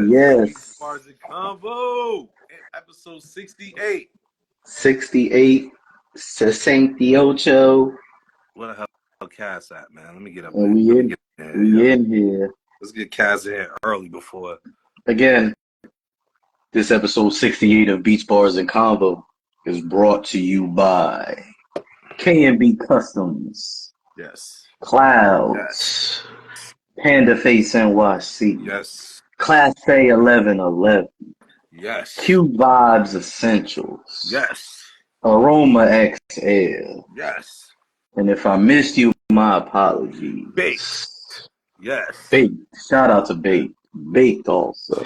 Yes. Bars and Convo, episode 68. 68, 68. What the hell Cass at, man? Let me get up And there. we in here. Let's get Cass in early before. Again, this episode 68 of Beats, Bars, and Convo is brought to you by K&B Customs. Yes. Clouds. Yes. Panda Face NYC. Yes. Class A 1111. Yes. Q Vibes Essentials. Yes. Aroma XL. Yes. And if I missed you, my apologies. Baked. Yes. Baked. Shout out to Baked. Baked also.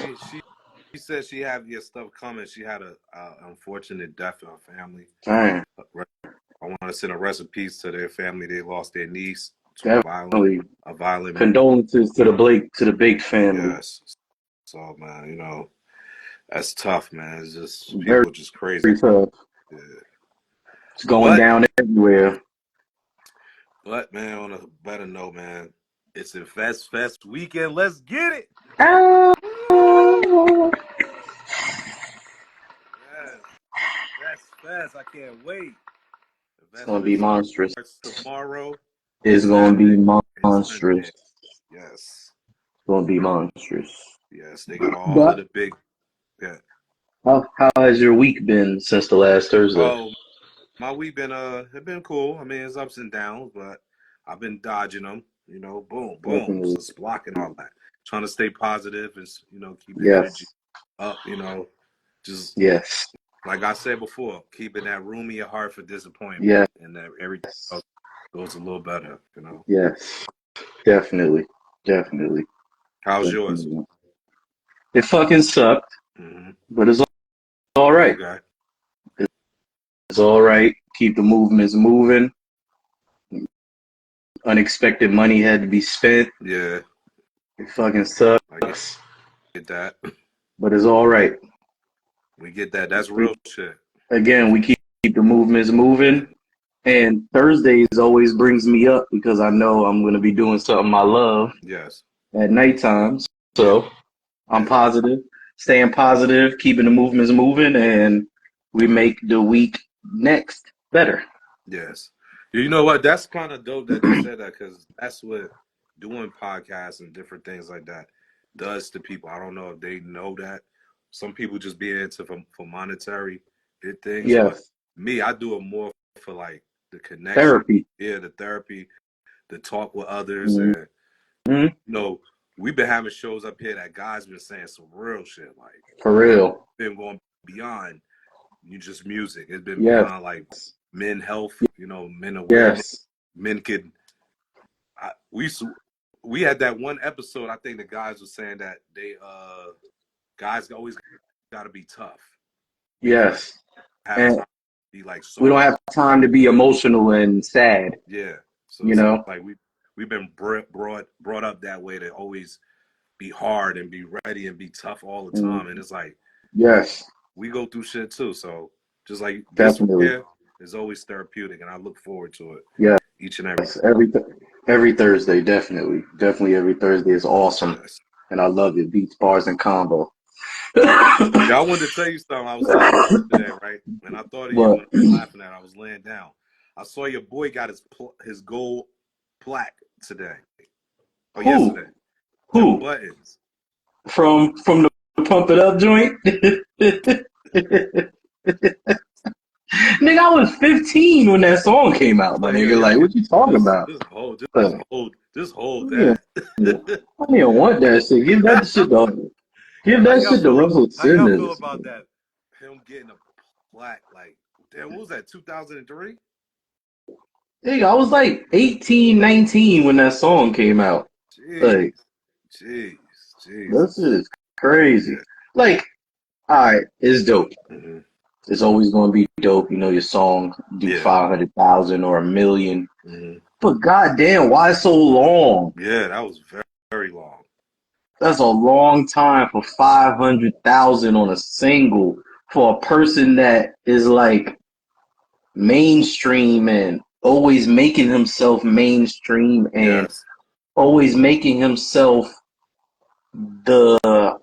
She said she had your stuff coming. She had a unfortunate death in her family. Dang. I want to send a rest in peace to their family. They lost their niece. Definitely. A violent. Condolences to the Baked family. Yes. So man, that's tough, man. It's just Very, people just crazy. Very tough. Yeah. It's going down everywhere. But man, on a better note, man, it's a Fest weekend. Let's get it. Oh. Yes. Fest. I can't wait. It's gonna be monstrous. Tomorrow. It's gonna be monstrous. Yes. It's gonna be monstrous. Yes, they got all of the big. Yeah. How has your week been since the last Thursday? Oh, my week it's been cool. I mean, it's ups and downs, but I've been dodging them. Boom, Definitely. just blocking all that. Trying to stay positive and keep the energy up. Just like I said before, keeping that room in your heart for disappointment. Yeah. And that everything else goes a little better. Yes, definitely. How's yours? It fucking sucked, but it's all right. Okay. It's all right. Keep the movements moving. Unexpected money had to be spent. Yeah. It fucking sucks. I get that. But it's all right. We get that. That's real shit. Again, we keep the movements moving. And Thursdays always brings me up because I know I'm going to be doing something I love. Yes. At nighttime. So I'm positive, staying positive, keeping the movements moving, and we make the week next better. Yes. You know what? That's kind of dope that you said that, because that's what doing podcasts and different things like that does to people. I don't know if they know that. Some people just be into for monetary things. Yes. But me, I do it more for like the connection. Therapy. Yeah, the therapy, the talk with others. And, we've been having shows up here that guys been saying some real shit. Like, for real. Been going beyond just music. It's been beyond like men health, men awareness. Men could. We had that one episode. I think the guys were saying that they guys always got to be tough. Yes. And be like we don't have time to be emotional and sad. Yeah. So like we've been brought up that way to always be hard and be ready and be tough all the time. And it's like, we go through shit too. So just like this year is always therapeutic, and I look forward to it. Yeah. Each and every Thursday, definitely every Thursday is awesome. Yes. And I love it. Beats, Bars, and Convo. I wanted to tell you something. I was laughing today, right? And I thought of you when I was laughing at it. I was laying down. I saw your boy got his gold plaque today. Or yesterday. Who? Buttons. From the Pump It Up joint? Nigga, I was 15 when that song came out, my nigga. Like, what you talking about? Just hold that. I didn't want that shit. Give that shit to Russell Simmons. How y'all feel about that? Him getting a plaque, like, damn, what was that, 2003? Nigga, I was like 18, 19 when that song came out. Jeez. This is crazy. Yeah. Like, all right, it's dope. Mm-hmm. It's always going to be dope. Your song do 500,000 or 1 million. Mm-hmm. But goddamn, why so long? Yeah, that was very, very long. That's a long time for 500,000 on a single for a person that is like mainstream and always making himself mainstream and always making himself the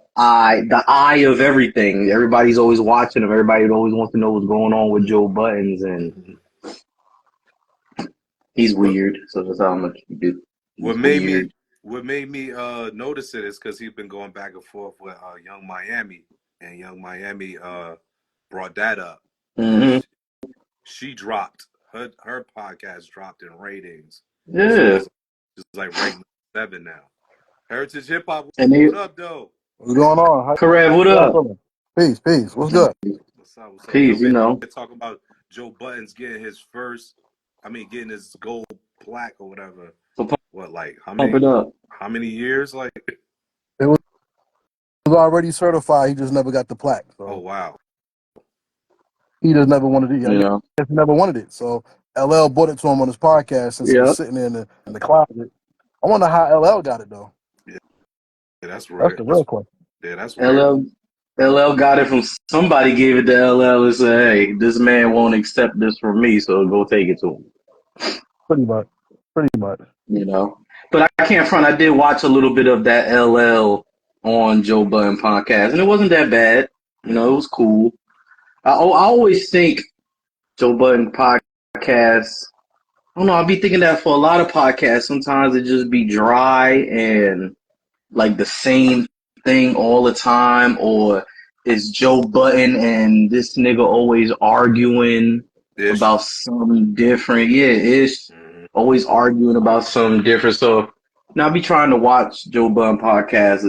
eye of everything. Everybody's always watching him. Everybody always wants to know what's going on with Joe Buttons, and he's weird. So that's how much he do. What made me notice it is because he's been going back and forth with Young Miami, and Young Miami brought that up. Mm-hmm. She dropped her podcast dropped in ratings. Yeah, so it's like rating 7 now. Heritage Hip Hop. What up, though? What's going on? Karev, what up? Peace. What's good? What's up? Peace. You know, they're talking about Joe Buttons getting his getting his gold plaque or whatever. What, like how many years? Like it was already certified. He just never got the plaque. So. Oh wow. He just never wanted it. You know, he never wanted it. So LL brought it to him on his podcast since he was sitting there in the closet. I wonder how LL got it though. Yeah, that's right. That's the real question. Yeah, that's weird. LL got it from somebody. Gave it to LL and said, "Hey, this man won't accept this from me, so go take it to him." Pretty much. You know, but I can't front. I did watch a little bit of that LL on Joe Budden podcast, and it wasn't that bad. You know, it was cool. I always think Joe Budden podcasts. I don't know. I'll be thinking that for a lot of podcasts, sometimes it just be dry and like the same thing all the time, or it's Joe Budden and this nigga always arguing about something different. Yeah, it's always arguing about something different. So now I be trying to watch Joe Budden podcasts.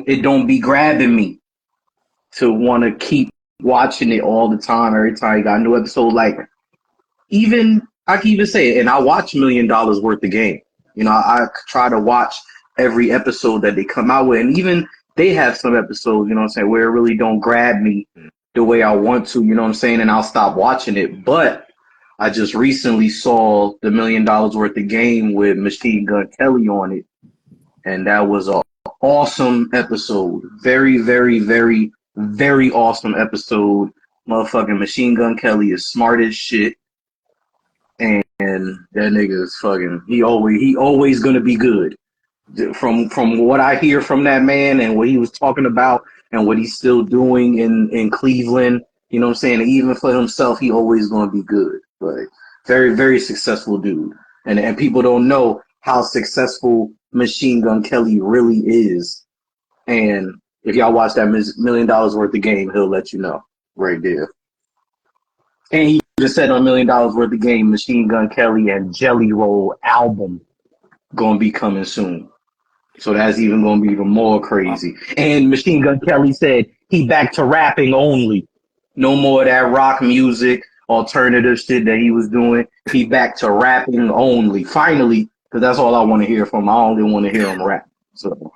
It don't be grabbing me to want to keep watching it all the time. Every time you got a new episode, like I can even say it, and I watch $1 Million Worth of Game. You know, I try to watch every episode that they come out with, and even they have some episodes, you know what I'm saying, where it really don't grab me the way I want to, you know what I'm saying, and I'll stop watching it. But I just recently saw the $1 Million Worth of Game with Machine Gun Kelly on it, and that was an awesome episode. Very, very, very, very awesome episode. Motherfucking Machine Gun Kelly is smart as shit. And that nigga is fucking. He always gonna be good. From what I hear from that man and what he was talking about and what he's still doing in Cleveland, you know what I'm saying? Even for himself, he always gonna be good. Like very, very successful dude. And people don't know how successful Machine Gun Kelly really is. And if y'all watch that $1 Million Worth of Game, he'll let you know right there. And he just said on $1 Million Worth of Game, Machine Gun Kelly and Jelly Roll album gonna be coming soon. So that's even gonna be even more crazy. And Machine Gun Kelly said he back to rapping only. No more of that rock music, alternative shit that he was doing. He back to rapping only. Finally, because that's all I want to hear from him. I only want to hear him rap. So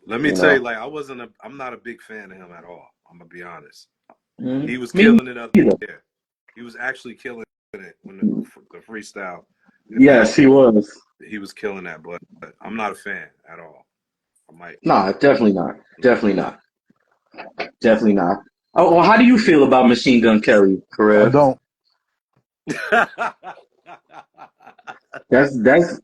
let me tell you, like I'm not a big fan of him at all. I'm gonna be honest. He was killing it up there. He was actually killing it when the freestyle. Yes, he was. He was killing that, but I'm not a fan at all. Nah, definitely not. Definitely not. Definitely not. Oh, well, how do you feel about Machine Gun Kelly, Karev? I don't.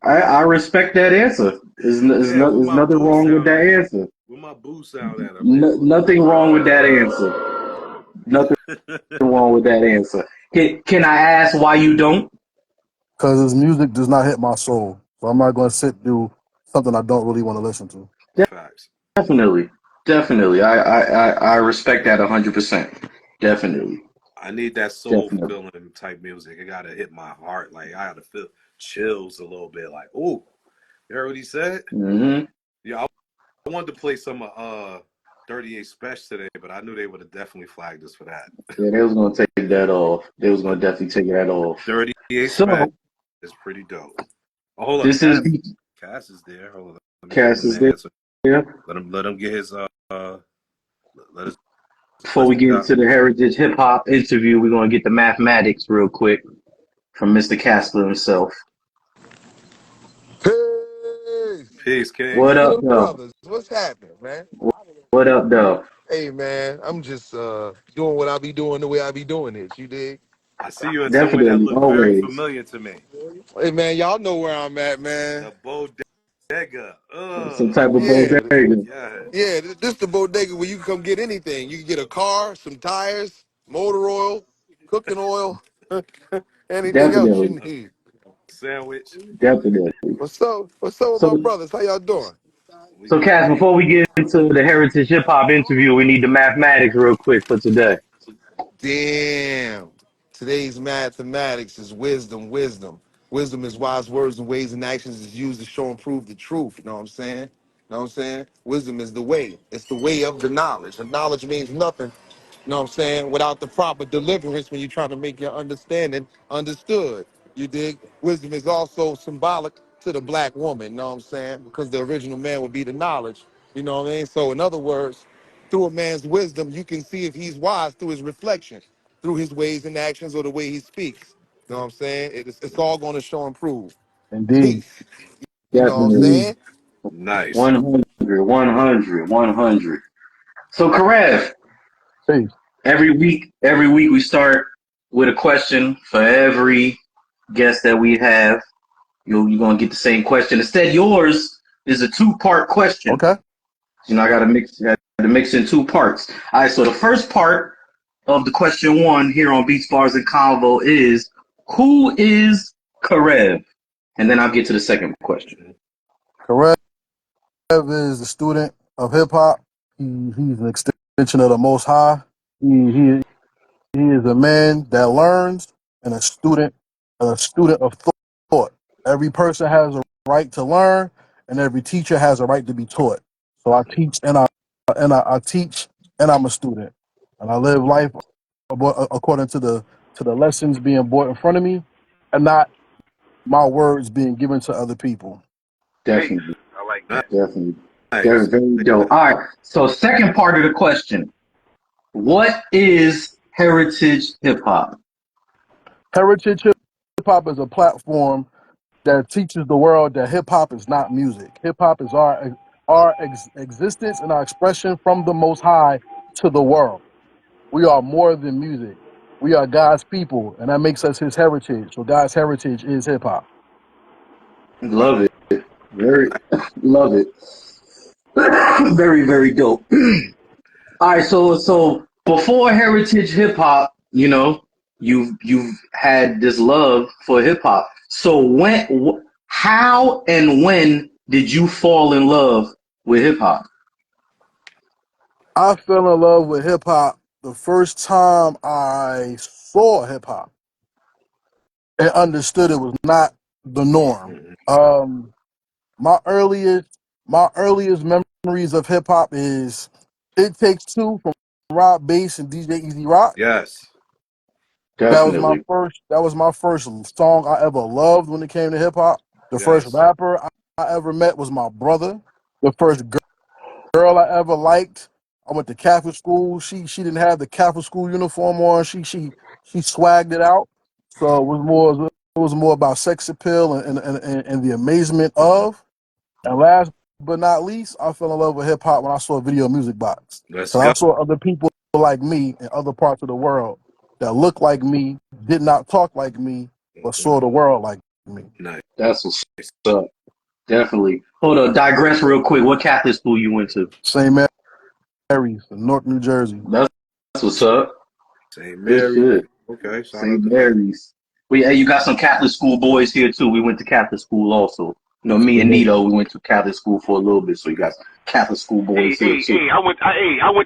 I respect that answer. There's nothing wrong with that answer. Where my boo sound at? Nothing wrong with that answer. Nothing wrong with that answer. Can I ask why you don't? Because his music does not hit my soul. So I'm not going to sit through something I don't really want to listen to. Facts. Definitely. I respect that 100%. Definitely. I need that soul feeling type music. It gotta hit my heart. Like I gotta feel chills a little bit. Like, oh, you heard what he said? Mm-hmm. Yeah, I wanted to play some 38 Special today, but I knew they would have definitely flagged us for that. Yeah, they was gonna take that off. They was gonna definitely take that off. 38 Special is pretty dope. Oh, hold on. Cass is there. Hold on. Cass is there. Yeah. Let him get his Before we get into the Heritage Hip Hop interview, we're gonna get the mathematics real quick from Mr. Casper himself. Peace, King. What up, though? What's happening, man? What up, though? Hey, man, I'm just doing what I be doing the way I be doing it. You dig? I see you in somewhere that look very familiar to me. Hey, man, y'all know where I'm at, man. The bodega. Some type of Yeah, bodega. yeah. This the bodega where you can come get anything. You can get a car, some tires, motor oil, cooking oil, anything else you Definitely. need. Sandwich. Definitely. What's up? What's up with my So, brothers? How y'all doing? so Cass, before we get into the Heritage Hip Hop interview, we need the mathematics real quick for today. Damn. Today's mathematics is wisdom, wisdom. Wisdom is wise words and ways and actions is used to show and prove the truth. You know what I'm saying? You know what I'm saying? Wisdom is the way. It's the way of the knowledge. And knowledge means nothing, you know what I'm saying, without the proper deliverance when you're trying to make your understanding understood. You dig? Wisdom is also symbolic to the black woman, you know what I'm saying? Because the original man would be the knowledge. You know what I mean? So in other words, through a man's wisdom, you can see if he's wise through his reflection, through his ways and actions or the way he speaks. You know what I'm saying? It's all going to show and prove. Indeed. Peace. You know what I'm Definitely. saying? Nice. 100, 100, 100. So, Karev, Peace. every week we start with a question for every guest that we have. You're going to get the same question. Instead, yours is a two-part question. Okay. I got to mix in two parts. All right, so the first part of the question one here on Beats, Bars, and Convo is, who is Karev? And then I'll get to the second question. Karev is the student of hip hop. He's an extension of the Most High. He is a man that learns and a student of thought. Every person has a right to learn, and every teacher has a right to be taught. So I teach I teach, and I'm a student, and I live life according to the lessons being brought in front of me, and not my words being given to other people. Definitely. I like that. Definitely. Very, Nice. very dope. All right. So, second part of the question. What is heritage hip hop? Heritage hip hop is a platform that teaches the world that hip hop is not music. Hip hop is our existence and our expression from the Most High to the world. We are more than music. We are God's people, and that makes us His heritage. So God's heritage is hip hop. Love it. Very love it. Very, very dope. All right, so before heritage hip hop, you've had this love for hip hop. So how and when did you fall in love with hip hop? I fell in love with hip hop the first time I saw hip hop and understood it was not the norm. Um, my earliest memories of hip hop is "It Takes Two" from Rob Bass and DJ Easy Rock. Yes. Definitely. That was my first song I ever loved when it came to hip hop. The first Yes. rapper I ever met was my brother. The first girl I ever liked. I went to Catholic school. She didn't have the Catholic school uniform on. She swagged it out. So it was more about sex appeal and the amazement of. And last but not least, I fell in love with hip hop when I saw Video Music Box. Let's Because I go. saw other people like me in other parts of the world that looked like me, did not talk like me, but saw the world like me. Nice. That's what's up. Definitely. Hold on, digress real quick. What Catholic school you went to? St. Mary's in Newark, New Jersey. That's what's up. St. Good Mary. shit. Okay. Shout out St. to Mary's. You got some Catholic school boys here too. We went to Catholic school also. Me and Nito, we went to Catholic school for a little bit, so you got Catholic school boys here too. I went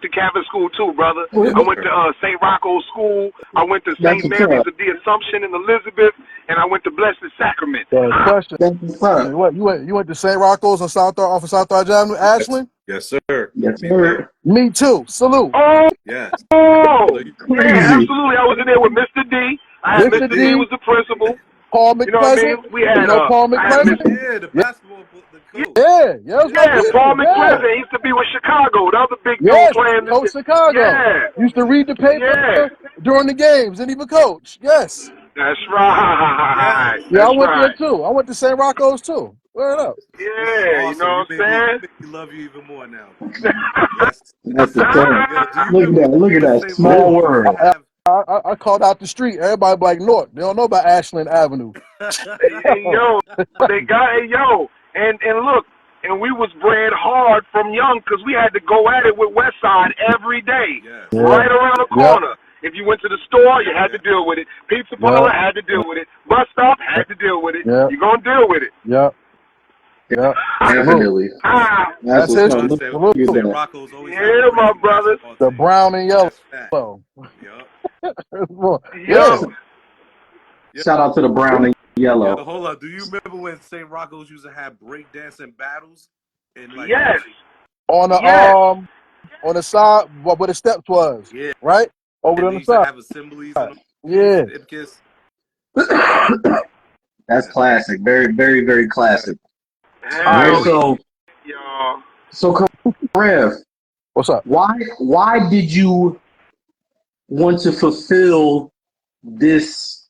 to Catholic school too, brother. Well, I went to St. Rocco's School. I went to That's St. what's Mary's up. of the Assumption in Elizabeth, and I went to Blessed Sacrament. Question. That's what's up. What you went to St. Rocco's on off of South Dodge Avenue, Ashland? Yes, sir. Yes, sir. Me too. Salute. Yes. Yeah, Crazy. absolutely. I was in there with Mr. D. I had Mr. Mr. D D, was the principal. Paul You know what I mean? McPleasant. We had Paul I had McPleasant? Mr. Yeah, the basketball book, the coach. Yeah, that's my Yeah, Paul people. McPleasant. Yeah. He used to be with Chicago. The other big dude Yes, playing. Coach Chicago. Yeah. Used to read the paper Yeah. during the games, didn't even coach. Yes. That's right. Yes. Yeah, I That's went there right. too. I went to St. Rocco's too. Word up. Yeah, you Awesome. know what I'm saying? We love you even more now. Yes. That's the thing. Yo, do you Look at remember that. Look at that. St. Small Marcos used to world. have I called out the street. Everybody be like, North. They don't know about Ashland Avenue. Hey, yo, And look, and we was bred hard from young because we had to go at it with Westside every day, right around the corner. If you went to the store, you had to deal with it. Pizza parlor had to deal with it. Bus stop had to deal with it. You're going to deal with it. Yeah. Definitely. That's what's history. St. Rocco's always my brothers. The brown and yellow. Yeah. Shout out to the brown and yellow. Yo, hold up. Do you remember when St. Rocco's used to have breakdancing battles? And like, yes. On the on the side, where the steps was. Yeah. Right? Over and on the used side. To have assemblies on That's classic. Very, very, very classic. Hell so Karev, what's up? Why did you want to fulfill this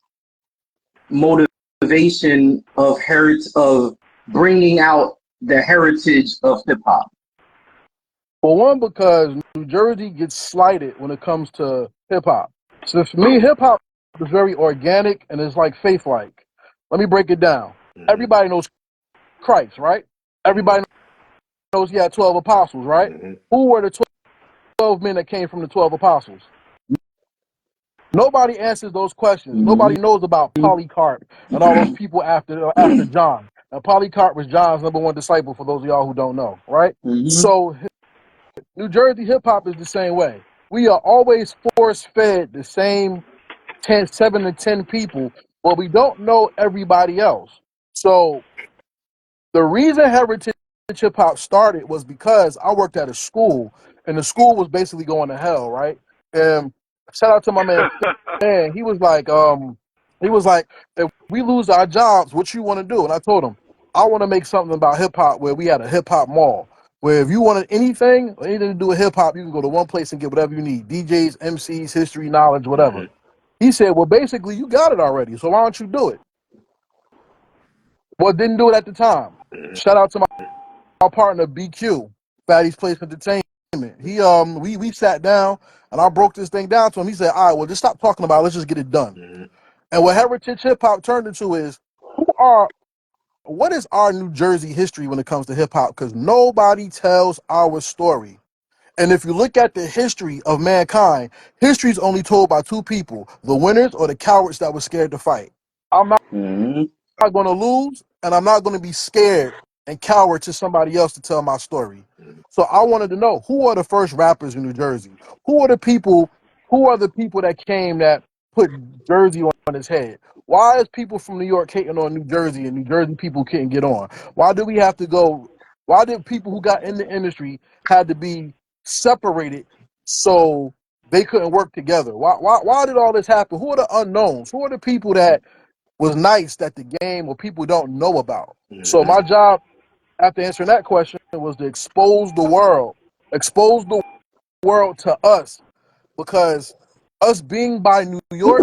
motivation of bringing out the heritage of hip hop? For one, because New Jersey gets slighted when it comes to hip hop. So for me, hip hop is very organic and it's like faith-like. Let me break it down. Everybody knows Christ, right? Everybody knows he had 12 apostles, right? Who were the 12 men that came from the 12 apostles? Nobody answers those questions. Nobody knows about Polycarp and all those people after John. And Polycarp was John's #1 disciple, for those of y'all who don't know, right? So New Jersey hip-hop is the same way. We are always force-fed the same 7 to 10 people, but we don't know everybody else. So the reason heritage hip-hop started was because I worked at a school, and the school was basically going to hell, right? And shout out to my man, he was like, if we lose our jobs, what you want to do? And I told him, I want to make something about hip-hop where we had a hip-hop mall, where if you wanted anything to do with hip-hop, you can go to one place and get whatever you need, DJs, MCs, history, knowledge, whatever. He said, well, basically, you got it already, so why don't you do it? Well, didn't do it at the time. Shout out to my partner, BQ, Fatty's Place Entertainment. He we sat down, and I broke this thing down to him. He said, all right, well, just stop talking about it. Let's just get it done. And what heritage hip-hop turned into is, what is our New Jersey history when it comes to hip-hop? Because nobody tells our story. And if you look at the history of mankind, history is only told by two people, the winners or the cowards that were scared to fight. I'm not going to lose, and I'm not going to be scared and coward to somebody else to tell my story. So I wanted to know, who are the first rappers in New Jersey? Who are the people that came that put Jersey on his head? Why is people from New York hating on New Jersey and New Jersey people couldn't get on? Why did people who got in the industry had to be separated so they couldn't work together? Why did all this happen? Who are the unknowns? Who are the people that was nice that the game or people don't know about? So my job after answering that question was to expose the world to us, because us being by New York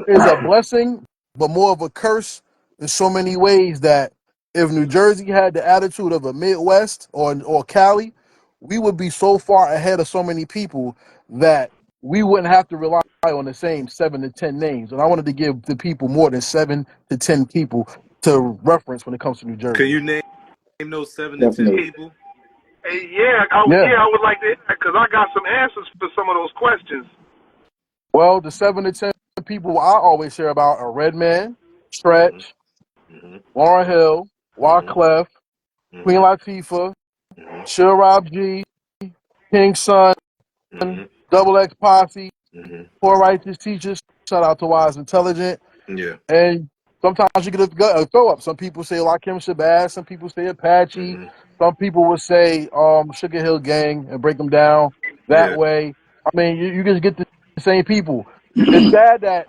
is a blessing, but more of a curse in so many ways, that if New Jersey had the attitude of a Midwest or Cali, we would be so far ahead of so many people that we wouldn't have to rely on the same 7 to 10 names. And I wanted to give the people more than 7 to 10 people to reference when it comes to New Jersey. Can you name those 7 to 10 people? I would like to hear that, because I got some answers for some of those questions. Well, the 7 to 10 people I always hear about are Redman, Stretch, Lauryn Hill, Wyclef, Queen Latifah, Chill Rob G, King Son, Double X Posse, Poor Righteous Teachers. Shout out to Wise Intelligent. Yeah. And sometimes you get a throw up. Some people say Lakim Shabazz. Some people say Apache. Some people would say Sugar Hill Gang and break them down that way. I mean, you just get the same people. It's sad that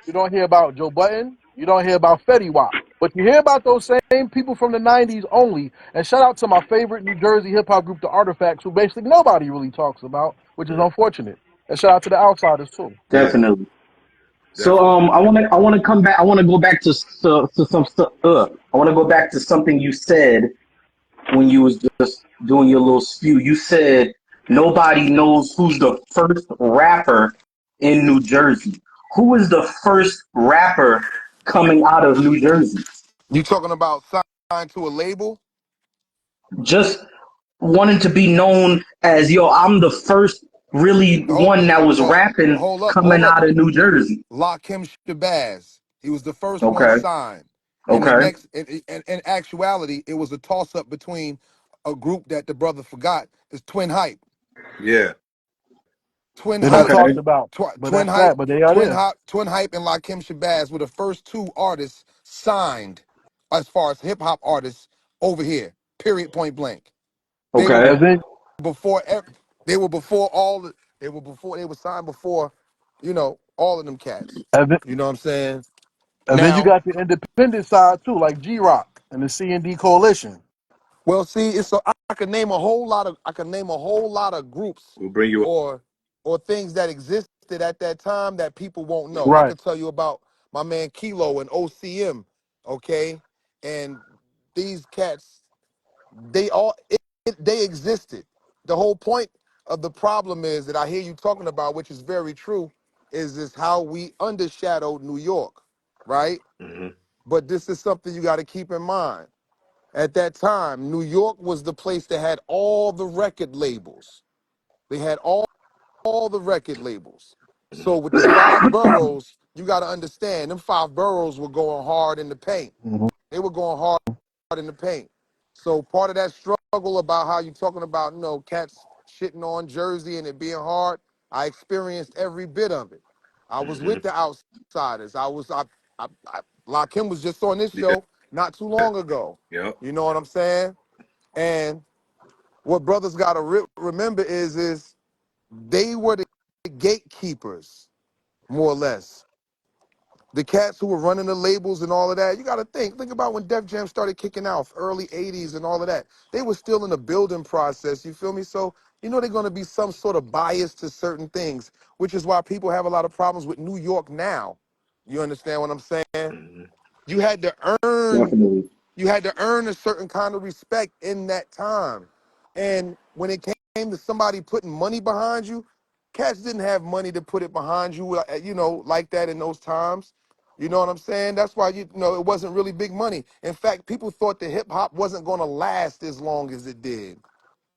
you don't hear about Joe Button. You don't hear about Fetty Wap. But you hear about those same people from the 90s only. And shout out to my favorite New Jersey hip-hop group, The Artifacts, who basically nobody really talks about, which is unfortunate. And shout out to the Outsiders, too. Definitely. So I want to come back. I want to go back to some stuff. I want to go back to something you said when you was just doing your little spew. You said nobody knows who's the first rapper in New Jersey. Who is the first rapper coming out of New Jersey? You talking about signed to a label? just wanting to be known as, yo, I'm the first really one that was rapping coming out of New Jersey. Lakim Shabazz. He was the first one Okay. signed. And the Okay. next, in actuality, it was a toss-up between a group that the brother forgot, is Twin Hype. Yeah. Twin They're not Hype, talked about, but Twin that's Hype, that. But they are there. Twin Hype, and Lakim Shabazz were the first two artists signed, as far as hip hop artists over here. Period. Point blank. They were Okay. And then, before. They were before all. They were before. They were signed before, all of them cats. and then, You know what I'm saying? and then you Now, got the independent side too, like G Rock and the C&D Coalition. well, see, it's so I can name a whole lot of groups We'll bring you up. or things that existed at that time that people won't know. I Right. could tell you about my man Kilo and OCM, okay, and these cats, they existed. The whole point of the problem is that I hear you talking about, which is very true, is how we undershadowed New York, right? Mm-hmm. But this is something you got to keep in mind. At that time, New York was the place that had all the record labels. They had all the record labels. So with the five boroughs, you got to understand, them five boroughs were going hard in the paint. Mm-hmm. They were going hard in the paint. So part of that struggle about how you talking about, cats shitting on Jersey and it being hard, I experienced every bit of it. I was Mm-hmm. with the outsiders. Lakim was just on this Yeah. show not too long ago. Yep. You know what I'm saying? And what brothers got to remember is they were the gatekeepers, more or less. The cats who were running the labels and all of that, you got to think about when Def Jam started kicking out, early 80s and all of that. They were still in the building process, you feel me? So, they're going to be some sort of bias to certain things, which is why people have a lot of problems with New York now. You understand what I'm saying? Mm-hmm. You had to earn Definitely. You had to earn a certain kind of respect in that time. And when it came to somebody putting money behind you, cats didn't have money to put it behind you, like that in those times. You know what I'm saying? That's why, it wasn't really big money. In fact, people thought that hip hop wasn't going to last as long as it did.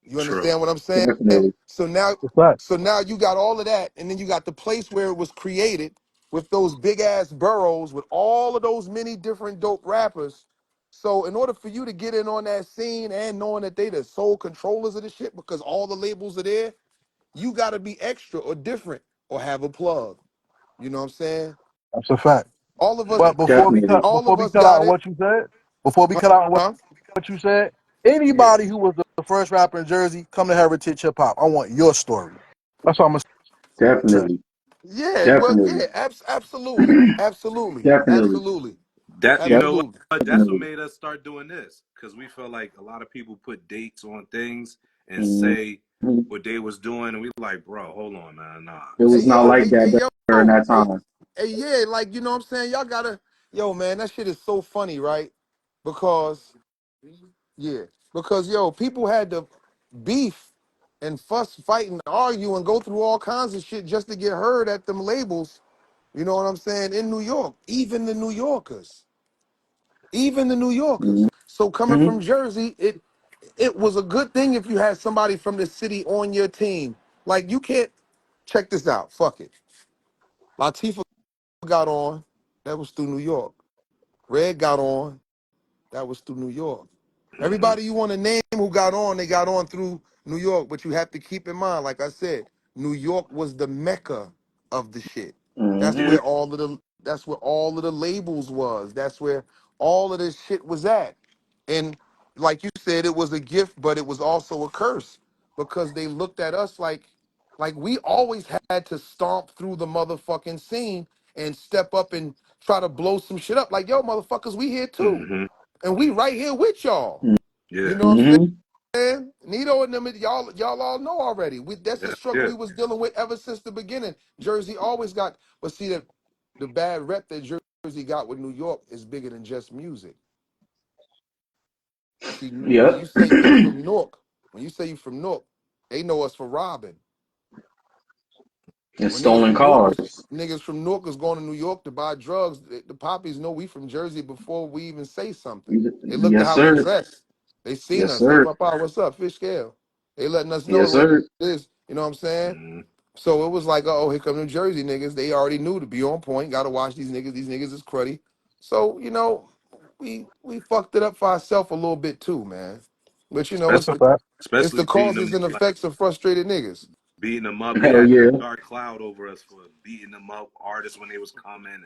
You True. understand what I'm saying? Definitely. So now, That's right. you got all of that, and then you got the place where it was created with those big ass boroughs with all of those many different dope rappers. So in order for you to get in on that scene and knowing that they the sole controllers of the shit because all the labels are there, you got to be extra or different or have a plug. You know what I'm saying? That's a fact. All of us, But Definitely. all before of we us cut out got on it. what you said, before we cut out on Huh? what you said, Yeah. anybody who was the first rapper in Jersey, come to Heritage Hip Hop. I want your story. That's what I'm gonna say. Definitely. Yeah, well, Definitely. yeah, absolutely, absolutely, Definitely. absolutely, That you know absolutely. what? That's what Definitely. made us start doing this because we felt like a lot of people put dates on things and say Mm-hmm. what they was doing, and we like, bro, hold on, man, nah. It Hey was not yo, like that during that time. yeah, like you know what I'm saying. Y'all gotta, yo, man, that shit is so funny, right? Because yeah, because yo, people had to beef and fuss, fight, and argue and go through all kinds of shit just to get heard at them labels. You know what I'm saying? In New York, even the New Yorkers. Even the New Yorkers. So coming Mm-hmm. from Jersey, it was a good thing if you had somebody from the city on your team. Like you can't check this out. Fuck it. Latifah got on. That was through New York. Red got on. That was through New York. Mm-hmm. Everybody you want to name who got on, they got on through New York. But you have to keep in mind, like I said, New York was the mecca of the shit. That's Mm-hmm. where all of the labels was. That's where all of this shit was at. And like you said, it was a gift, but it was also a curse because they looked at us like we always had to stomp through the motherfucking scene and step up and try to blow some shit up. Like, yo, motherfuckers, we here too. Mm-hmm. And we right here with y'all. You Yeah. know what I'm Mm-hmm. saying? Nito and them, y'all all know already. That's the Yeah. struggle Yeah. we was dealing with ever since the beginning. Jersey always got, but see that the bad rep that Jersey got with New York is bigger than just music. See, when you Yep. say you from Newark, they know us for robbing. And When niggas stolen from Newark is cars. going to New York to buy drugs, the poppies know we from Jersey before we even say something. They look at Yes, how we sir. dress. They seen Yes, us. Hey, sir. Papa, what's up? Fish scale. They letting us know Yes, what sir. it is. You know what I'm saying? So it was like, oh, here come New Jersey niggas. They already knew to be on point. Got to watch these niggas. These niggas is cruddy. So we fucked it up for ourselves a little bit too, man. But That's a fact. it's the especially beating causes them and like effects of frustrated niggas. beating them up. They Hell had yeah. that dark cloud over us for beating them up artists when they was coming, and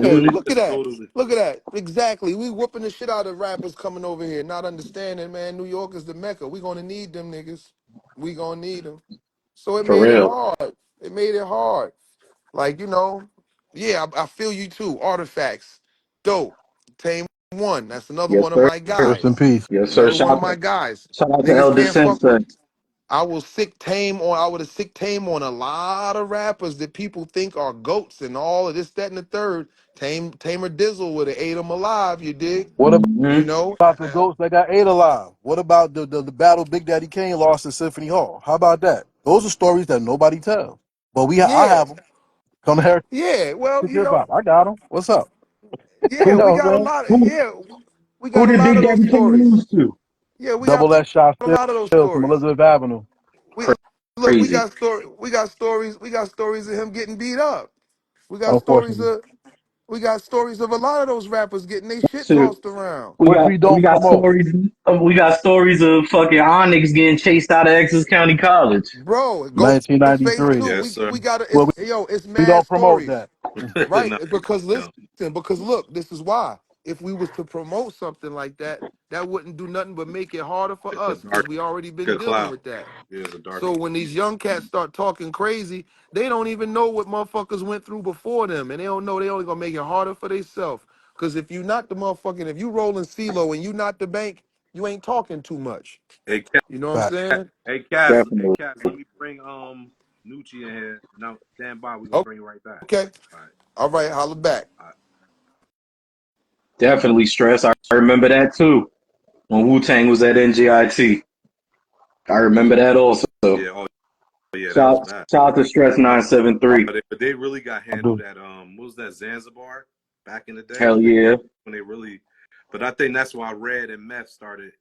it Yeah, was Mm-hmm. look at just that. totally Look at that. Exactly. We whooping the shit out of rappers coming over here, not understanding, man. New York is the Mecca. We gonna need them niggas. We gonna need them. So it For made it real. hard. It made it hard. Like, yeah, I feel you too. Artifacts. Dope. Tame one. That's another Yes, one of sir. my Rest in guys. peace. Yes, sir. Another one of my guys. Shout out to Niggas Elder can't fuck with. Sensei. I will sick tame on. I would have sick tame on a lot of rappers that people think are goats and all of this, that, and the third. Tamer Dizzle would have ate them alive. You dig? What You Mm-hmm. know? about the goats that got ate alive? What about the battle Big Daddy Kane lost at Symphony Hall? How about that? Those are stories that nobody tells. But I Yeah, have them. Come to Heritage yeah. Well, Hip Hop. I got them. What's up? You yeah. know We what got a I'm saying? lot of Who yeah. We who got a did lot Big of those Daddy Kane stories. lose to? Yeah, we got Double that shot a lot of those still from stories. Elizabeth Avenue. We look. We Crazy. got story. We got stories. We got stories of him getting beat up. We got stories Unfortunately. of. We got stories of a lot of those rappers getting their shit Shoot. tossed around. We Which got we we don't got promote. stories of fucking Onyx getting chased out of Essex County College. Bro, Ghostface 1993. too. yes, We sir. we got Well, it's we mad don't promote stories. that. Right. No, Because no. listen, because look, this is why. If we was to promote something like that, that wouldn't do nothing but make it harder for It's a us because darker we already been dealing cloud. with that. Yeah, it's a darker. So when these young cats start talking crazy, they don't even know what motherfuckers went through before them. And they don't know they only gonna make it harder for themselves. Because if you not the motherfucking, if you rolling CeeLo and you not the bank, you ain't talking too much. Hey, You know what I'm Fact. saying? Hey, Definitely. Cass, let me bring Nucci in here. Now, stand by. We're gonna bring you right back. Okay. All right. All right, holla back. All right. Definitely stress. I remember that too. When Wu Tang was at NGIT. I remember that also. Yeah. Oh, yeah. That was bad. Shout out to Stress But 973. they really got I do. handled at what was that, Zanzibar back in the day Hell yeah. when they really. But I think that's why Red and Meth started,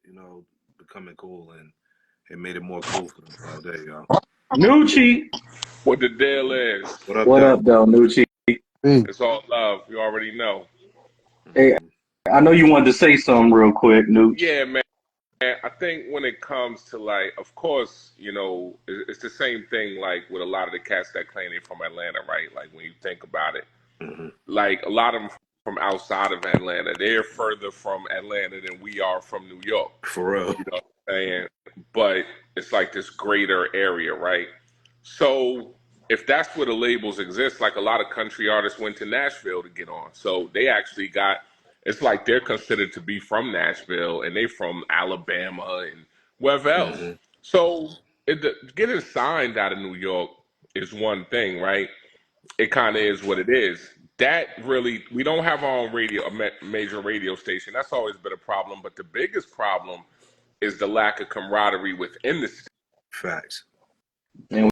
becoming cool, and it made it more cool for them. Oh, there you go. Nucci. What the deal is, What up, What though? up, though, Nucci? Peace. it's all love. You already know. Hey, I know you wanted to say something real quick, Nooch. Yeah, man. I think when it comes to like, of course, it's the same thing like with a lot of the cats that claim they're from Atlanta, right? Like when you think about it, like a lot of them from outside of Atlanta, they're further from Atlanta than we are from New York. For real. You know what I'm saying? But it's like this greater area, right? So if that's where the labels exist, like a lot of country artists went to Nashville to get on. So they actually got, it's like they're considered to be from Nashville and they from Alabama and wherever else. So getting signed out of New York is one thing, right? It kind of is what it is. That really, we don't have our own major radio station. That's always been a problem. But the biggest problem is the lack of camaraderie within the state. Facts. And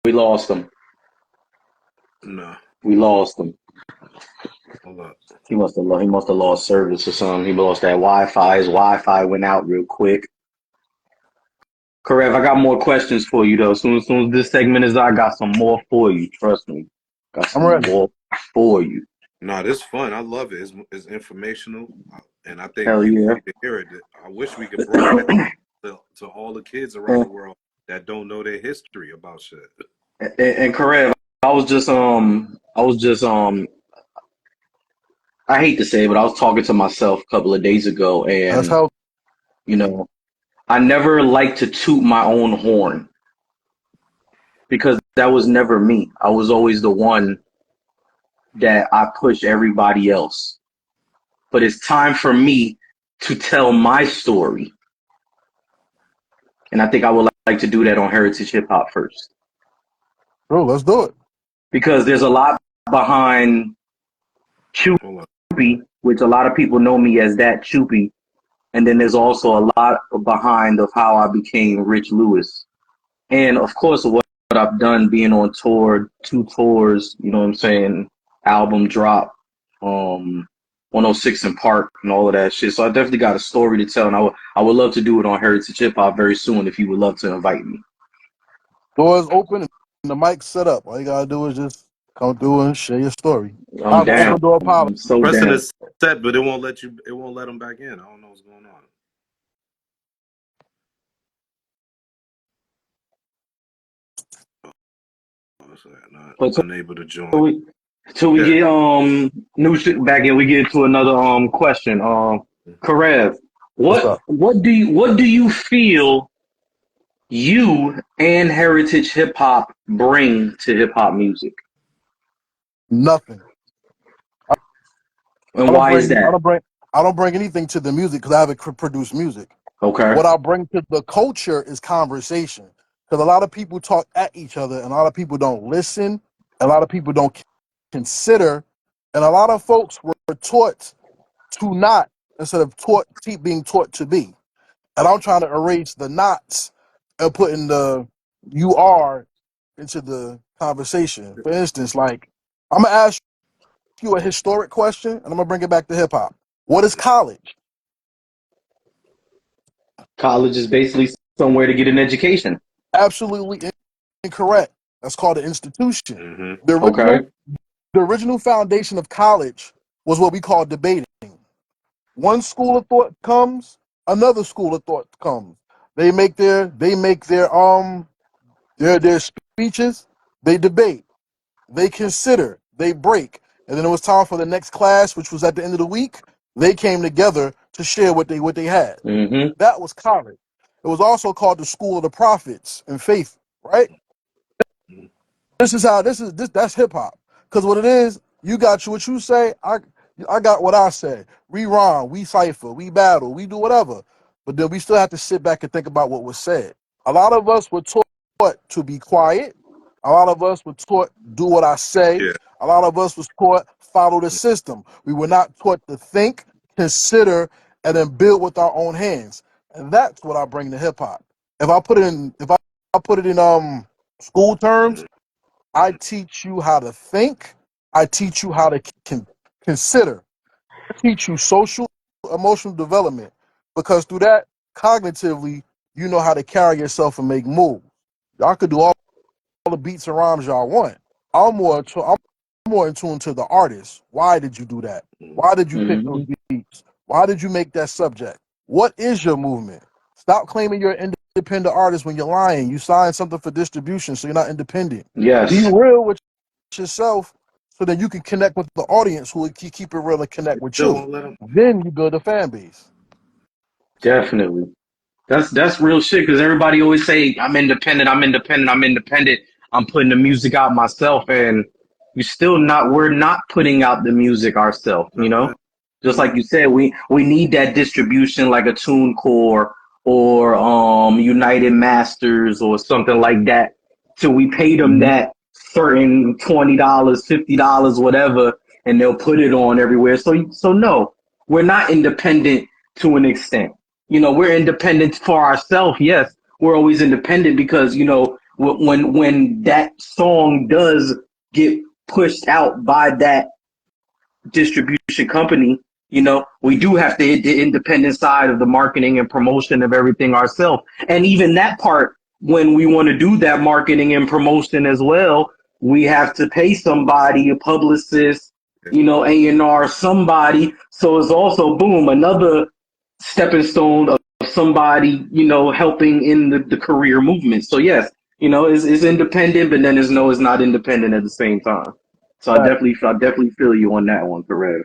we lost him. No. We lost him. Hold up. He must have lost service or something. He lost that Wi-Fi. His Wi-Fi went out real quick. Karev, I got more questions for you though. Soon as this segment is out, I got some more for you. Trust me. Got I'm some ready. more for you. No, this is fun. I love it. It's informational, and I think Hell people yeah. need to hear it. I wish we could broadcast to all the kids around the world that don't know their history about shit. And Karev, I was just I hate to say it, but I was talking to myself a couple of days ago, That's and how I never like to toot my own horn because that was never me. I was always the one that I push everybody else. But it's time for me to tell my story. And I think I would like to do that on Heritage Hip Hop first. bro, let's do it. Because there's a lot behind Choopy, which a lot of people know me as that Choopy. And then there's also a lot behind of how I became Rich Lewis. And of course, what I've done being on tour, 2 tours, you know what I'm saying, album drop, 106 in Park and all of that shit. So I definitely got a story to tell, and I would love to do it on Heritage Hip Hop very soon if you would love to invite me. Doors open and the mic's set up. All you gotta do is just come through and share your story. I I'm have an down. open door policy. I'm so Pressing down. is set, but it won't let them back in. I don't know what's going on. Not unable to join. Till we get new shit back in, we get to another question. Karev, what do you feel you and Heritage Hip Hop bring to hip hop music? Nothing. And why is that? I don't bring anything to the music because I haven't produced music. Okay. What I bring to the culture is conversation. Because a lot of people talk at each other, and a lot of people don't listen. A lot of people don't consider, and a lot of folks were taught to not instead of being taught to be. And I'm trying to erase the knots and putting the you are into the conversation. For instance, like I'm gonna ask you a historic question, and I'm gonna bring it back to hip hop. What is college? College is basically somewhere to get an education. Absolutely incorrect. That's called an institution. Mm-hmm. The original foundation of college was what we call debating. One school of thought comes, another school of thought comes. They make their speeches, they debate, they consider, they break. And then it was time for the next class, which was at the end of the week. They came together to share what they had. Mm-hmm. That was college. It was also called the school of the prophets and faith, right? That's hip hop. Because what it is, you got what you say, I got what I say. We rhyme, we cipher, we battle, we do whatever. But then we still have to sit back and think about what was said. A lot of us were taught to be quiet. A lot of us were taught do what I say. Yeah. A lot of us was taught follow the system. We were not taught to think, consider, and then build with our own hands. And that's what I bring to hip hop. If I put it in school terms, I teach you how to think. I teach you how to consider. I teach you social, emotional development because through that, cognitively, you know how to carry yourself and make moves. Y'all could do all the beats and rhymes y'all want. I'm more in tune to the artist. Why did you do that? Why did you pick those beats? Why did you make that subject? What is your movement? Stop claiming you're an independent artist when you're lying. You signed something for distribution, so you're not independent. Yes. Be real with yourself so that you can connect with the audience who will keep it real and connect with you. Then you build a fan base. Definitely. That's real shit because everybody always say I'm independent, I'm putting the music out myself, and we're not putting out the music ourselves, you know? Just like you said, we need that distribution like a TuneCore or United Masters or something like that. So we pay them that certain $20, $50, whatever, and they'll put it on everywhere. So no, we're not independent to an extent. You know, we're independent for ourselves. Yes, we're always independent because, you know, when that song does get pushed out by that distribution company, you know, we do have to hit the independent side of the marketing and promotion of everything ourselves. And even that part, when we want to do that marketing and promotion as well, we have to pay somebody, a publicist, you know, A&R, somebody. So it's also, boom, another stepping stone of somebody, you know, helping in the career movement. So yes, you know, it's independent, but then it's not independent at the same time. So I definitely feel you on that one, Karev.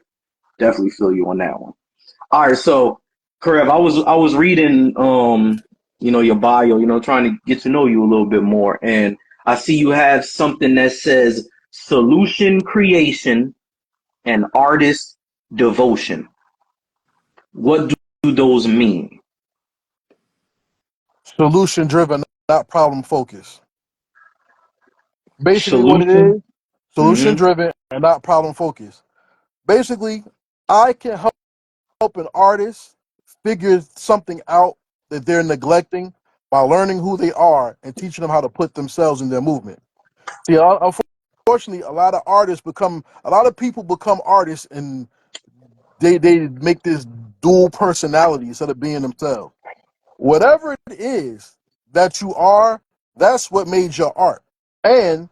Definitely feel you on that one. All right, so Karev, I was reading you know, your bio, you know, trying to get to know you a little bit more, and I see you have something that says solution creation and artist devotion. What do those mean? Solution driven, not problem focused. Basically, what it Solution. is, solution driven and not problem focused. Basically, I can help an artist figure something out that they're neglecting by learning who they are and teaching them how to put themselves in their movement. See, unfortunately, a lot of people become artists and they make this dual personality instead of being themselves. Whatever it is that you are, that's what made your art. And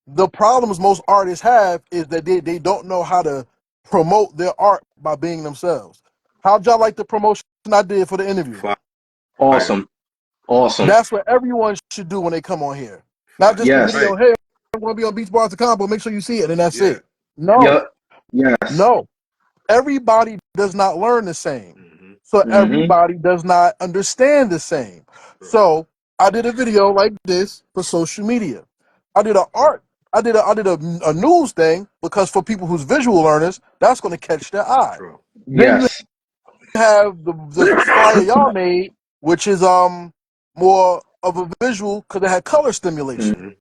the problems most artists have is that they don't know how to promote their art by being themselves. How'd y'all like the promotion I did for the interview? Awesome. That's what everyone should do when they come on here. Not just the video, hey, I'm going to be on Beach Bars to Convo, make sure you see it, and that's it. No. No. Everybody does not learn the same. So everybody does not understand the same. So I did a video like this for social media. I did a news thing because for people who's visual learners, that's going to catch their eye. Then you have the flyer y'all made, which is more of a visual because it had color stimulation.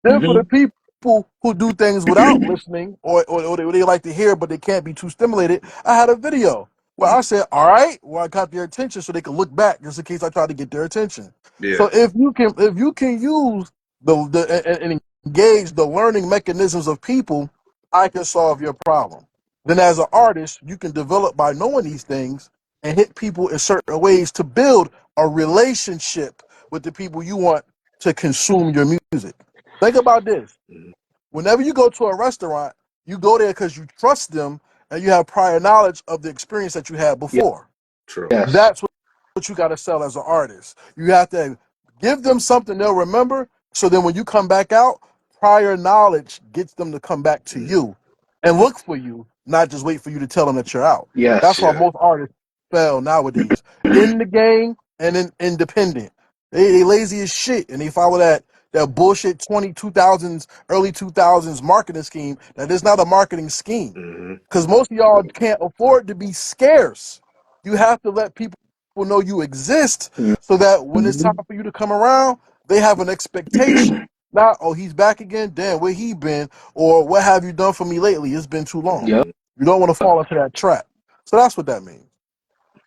Then for the people who do things without listening or they like to hear but they can't be too stimulated, I had a video where I said, all right, well, I got their attention so they can look back just in case I try to get their attention. So if you can use and engage the learning mechanisms of people, I can solve your problem. Then as an artist, you can develop by knowing these things and hit people in certain ways to build a relationship with the people you want to consume your music. Think about this. Whenever you go to a restaurant, you go there because you trust them and you have prior knowledge of the experience that you had before. That's what you got to sell as an artist. You have to give them something they'll remember, so then when you come back out, prior knowledge gets them to come back to you and look for you, not just wait for you to tell them that you're out. That's why most artists fail nowadays. In the game and in independent. They lazy as shit and they follow that bullshit 2000s, early 2000s marketing scheme that is not a marketing scheme. Because most of y'all can't afford to be scarce. You have to let people know you exist so that when it's time for you to come around, they have an expectation. Not, oh, he's back again? Damn, where he been? Or what have you done for me lately? It's been too long. You don't want to fall into that trap. So that's what that means.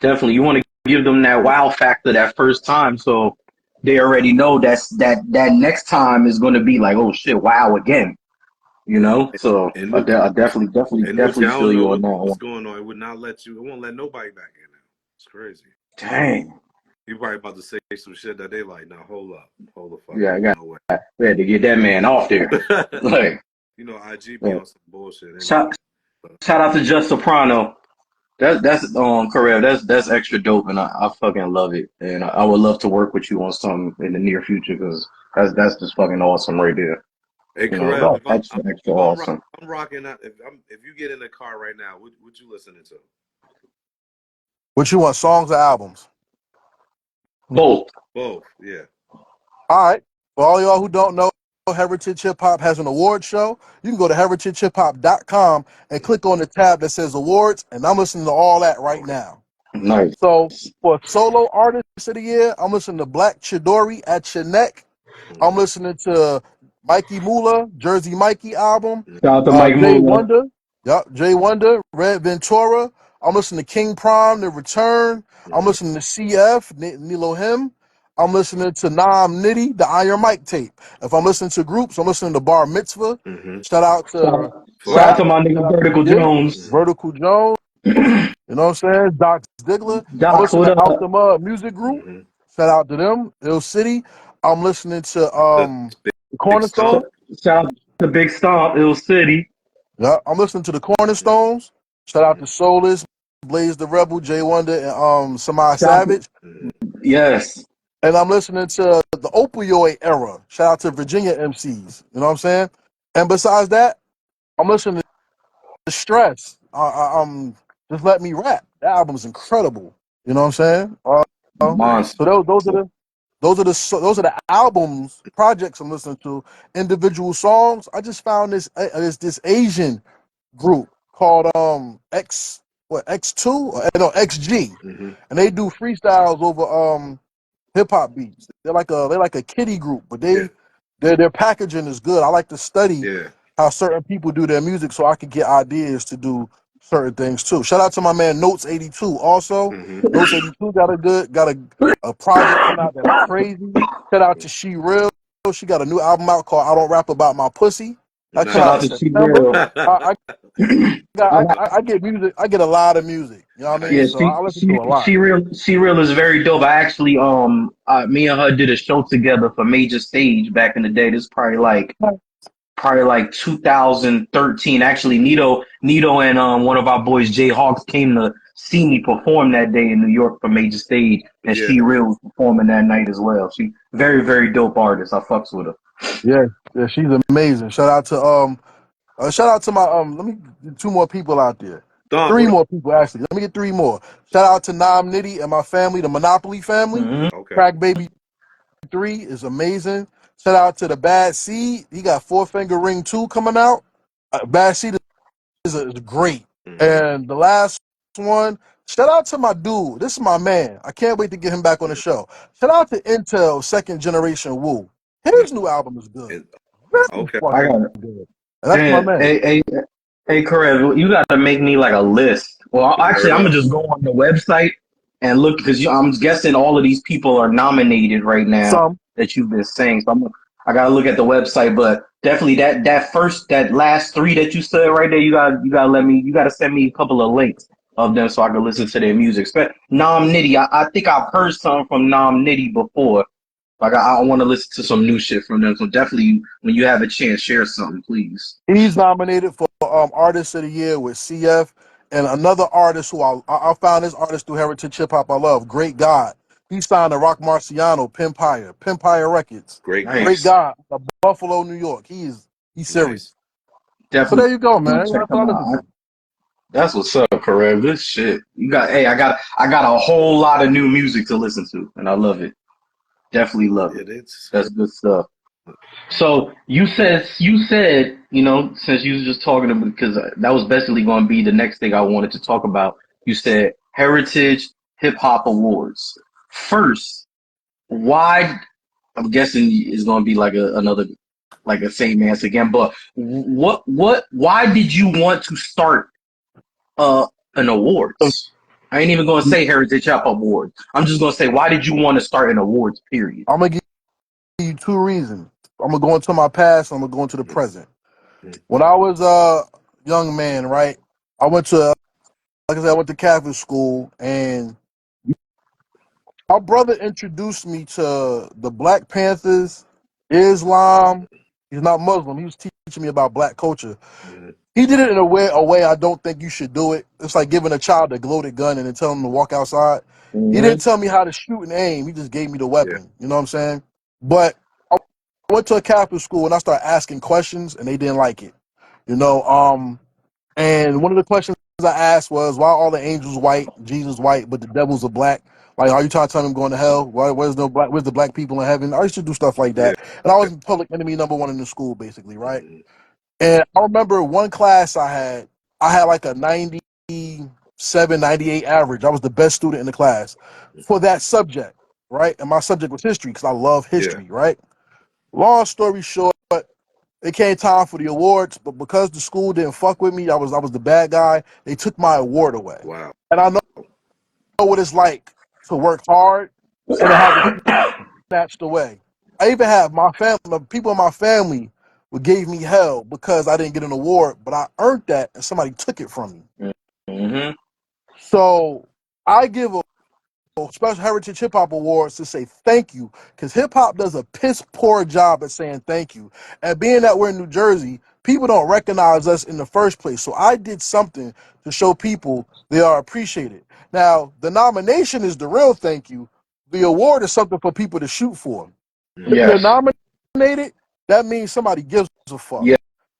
Definitely. You want to give them that wow factor that first time so they already know that next time is going to be like, oh shit, wow again. You know? So I definitely feel you on that one. What's going on? It would not let you, it won't let nobody back in now. It's crazy. Dang. You probably about to say some shit that they like, now hold the fuck up. We had to get that man off there. Like, you know, IG be on some bullshit. Anyway. Shout out to Just Soprano. That's Karev. That's extra dope, and I fucking love it. And I would love to work with you on something in the near future because that's just fucking awesome right there. Hey, Karev, extra awesome. I'm rocking out. If you get in the car right now, what you listening to? What you want, songs or albums? Both, yeah. All right. For all y'all who don't know, Heritage Hip Hop has an award show. You can go to heritagehiphop.com and click on the tab that says awards, and I'm listening to all that right now. Nice. So for solo artist of the year, I'm listening to Black Chidori at Your Neck. I'm listening to Mikey Mula, Jersey Mikey album. Shout out to Mike Jay Mula. Wonder. Yep, Jay Wonder, Red Ventura. I'm listening to King Prime, The Return. I'm listening to CF, Nilo Him. I'm listening to Nam Nitty, the Iron Mike tape. If I'm listening to groups, I'm listening to Bar Mitzvah. Shout out to Shout out to my nigga Vertical Jones. Vertical Jones. You know what I'm saying? Doc Stigler. I'm listening to Out the Mud Music Group. Shout out to them. Ill City. I'm listening to the Cornerstone. Shout out to Big Stomp, Ill City. Yeah, I'm listening to the Cornerstones. Shout out to Soulless, Blaze the Rebel, Jay Wonder, and Samai Savage. Yes. And I'm listening to the opioid era. Shout out to Virginia MCs. You know what I'm saying? And besides that, I'm listening to Stress. Just Let Me Rap. That album's incredible. You know what I'm saying? So those are the albums, projects I'm listening to. Individual songs. I just found this Asian group called X2 no XG, and they do freestyles over hip hop beats. They're like a kiddie group, but their packaging is good. I like to study how certain people do their music so I can get ideas to do certain things too. Shout out to my man Notes 82 also. Notes 82 got a project coming out that's crazy. Shout out to She Real. She got a new album out called I Don't Rap About My Pussy. That Shout come out out in to She September. Real. I get a lot of music. You know what I mean? Yeah, So I listen to a lot. she real is very dope. I actually me and her did a show together for Major Stage back in the day. This is probably like 2013. Actually, Nito and one of our boys, Jay Hawks, came to see me perform that day in New York for Major Stage, and She Real was performing that night as well. She very very dope artist. I fucks with her. Yeah, she's amazing. Shout out to my let me get two more people out there. Three more people actually. Let me get three more. Shout out to Nam Nitty and my family, the Monopoly family. Crack Baby 3 is amazing. Shout out to the Bad Seed. He got Four Finger Ring 2 coming out. Bad Seed is great. And the last one, shout out to my dude. This is my man. I can't wait to get him back on the show. Shout out to Intel Second Generation Wu. His new album is good. Very fucking good. And that's my man. Hey, Karev, you got to make me like a list. Well, actually, I'm gonna just go on the website and look because I'm guessing all of these people are nominated right now that you've been saying. So I gotta look at the website, but definitely that last three that you said right there, you gotta send me a couple of links of them so I can listen to their music. Nam Nitty, I think I've heard some from Nam Nitty before. Like I want to listen to some new shit from them. So definitely, when you have a chance, share something, please. He's nominated for Artist of the Year with CF and another artist who I found this artist through Heritage Hip Hop. I love Great God. He signed to Rock Marciano, Pimpire Records. Great God, Buffalo, New York. He's serious. Definitely. So there you go, man. Check them out. That's what's up, Karev. This shit. I got a whole lot of new music to listen to, and I love it. Definitely love it. That's good stuff. So you said, since you was just talking about, because that was basically going to be the next thing I wanted to talk about. You said Heritage Hip Hop Awards. First, why? I'm guessing it's going to be like another, like a same answer again. But why did you want to start an awards? I ain't even going to say Heritage Hip Hop Awards. I'm just going to say, why did you want to start an awards? Period. I'm gonna give you two reasons. I'm gonna go into my past. I'm gonna go into the present. When I was a young man, right, I went to, like I said, I went to Catholic school, and my brother introduced me to the Black Panthers, Islam. He's not Muslim. He was teaching me about black culture. He did it in a way I don't think you should do it. It's like giving a child a loaded gun and then telling him to walk outside. He didn't tell me how to shoot and aim. He just gave me the weapon. You know what I'm saying? But I went to a Catholic school and I started asking questions and they didn't like it. You know, and one of the questions I asked was, why are all the angels white, Jesus white, but the devils are black? Like, are you trying to tell them going to hell? Where's the black people in heaven? I used to do stuff like that. And I was public enemy number one in the school, basically, right? And I remember one class I had like a 97, 98 average. I was the best student in the class for that subject, right? And my subject was history because I love history, right? Long story short, it came time for the awards, but because the school didn't fuck with me, I was the bad guy. They took my award away. Wow. And I know what it's like to work hard and to have it snatched away. I even have my family, people in my family who gave me hell because I didn't get an award, but I earned that and somebody took it from me. Mm-hmm. So I give a Special Heritage Hip Hop Awards to say thank you, because hip hop does a piss poor job at saying thank you. And being that we're in New Jersey, people don't recognize us in the first place. So I did something to show people they are appreciated. Now, the nomination is the real thank you. The award is something for people to shoot for. If you're nominated, that means somebody gives a fuck.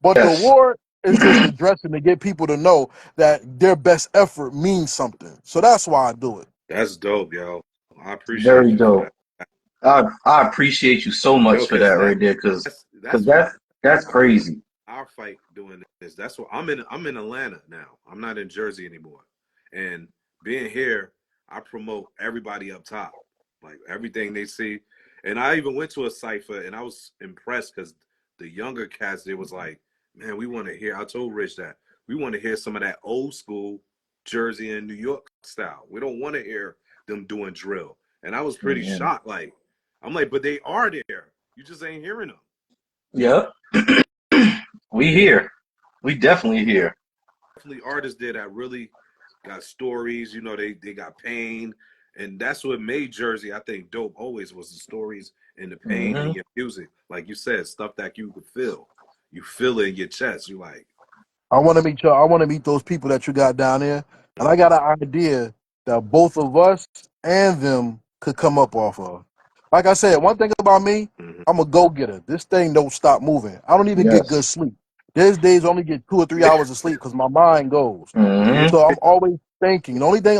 But the award is just addressing to get people to know that their best effort means something. So that's why I do it. That's dope, yo. I appreciate Very dope. I appreciate you so much for that right there, because that's crazy. Our fight doing this. That's what I'm in Atlanta now. I'm not in Jersey anymore. And being here, I promote everybody up top, like everything they see. And I even went to a cipher and I was impressed because the younger cats, they was like, man, we want to hear. I told Rich that we want to hear some of that old school Jersey and New York style. We don't want to hear them doing drill. And I was pretty shocked. Like, I'm like, but they are there. You just ain't hearing them. Yeah. We here. We definitely here. Definitely artists there that really got stories. You know, they got pain, and that's what made Jersey, I think, dope. Always was the stories and the pain in your music. Like you said, stuff that you could feel. You feel it in your chest. You like. I want to meet y'all. I want to meet those people that you got down there, and I got an idea that both of us and them could come up off of. Like I said, one thing about me, I'm a go-getter. This thing don't stop moving. I don't even get good sleep. There's days I only get 2 or 3 hours of sleep because my mind goes. So I'm always thinking. The only thing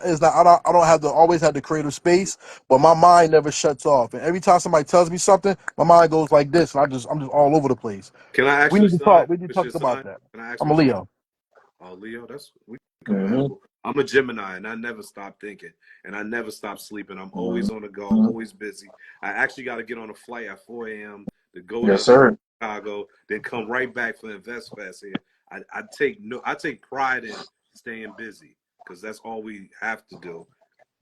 is that I don't have to always have the creative space, but my mind never shuts off. And every time somebody tells me something, my mind goes like this, and I'm just all over the place. Can I ask We your need to talk. son? We need to What's talk your about son? that. Can I ask I'm a what's your? Leo. Oh, Leo, we compatible. I'm a Gemini, and I never stop thinking, and I never stop sleeping. I'm always on the go, always busy. I actually got to get on a flight at 4 a.m. to go to Chicago, then come right back for Invest Fest here. I take pride in staying busy because that's all we have to do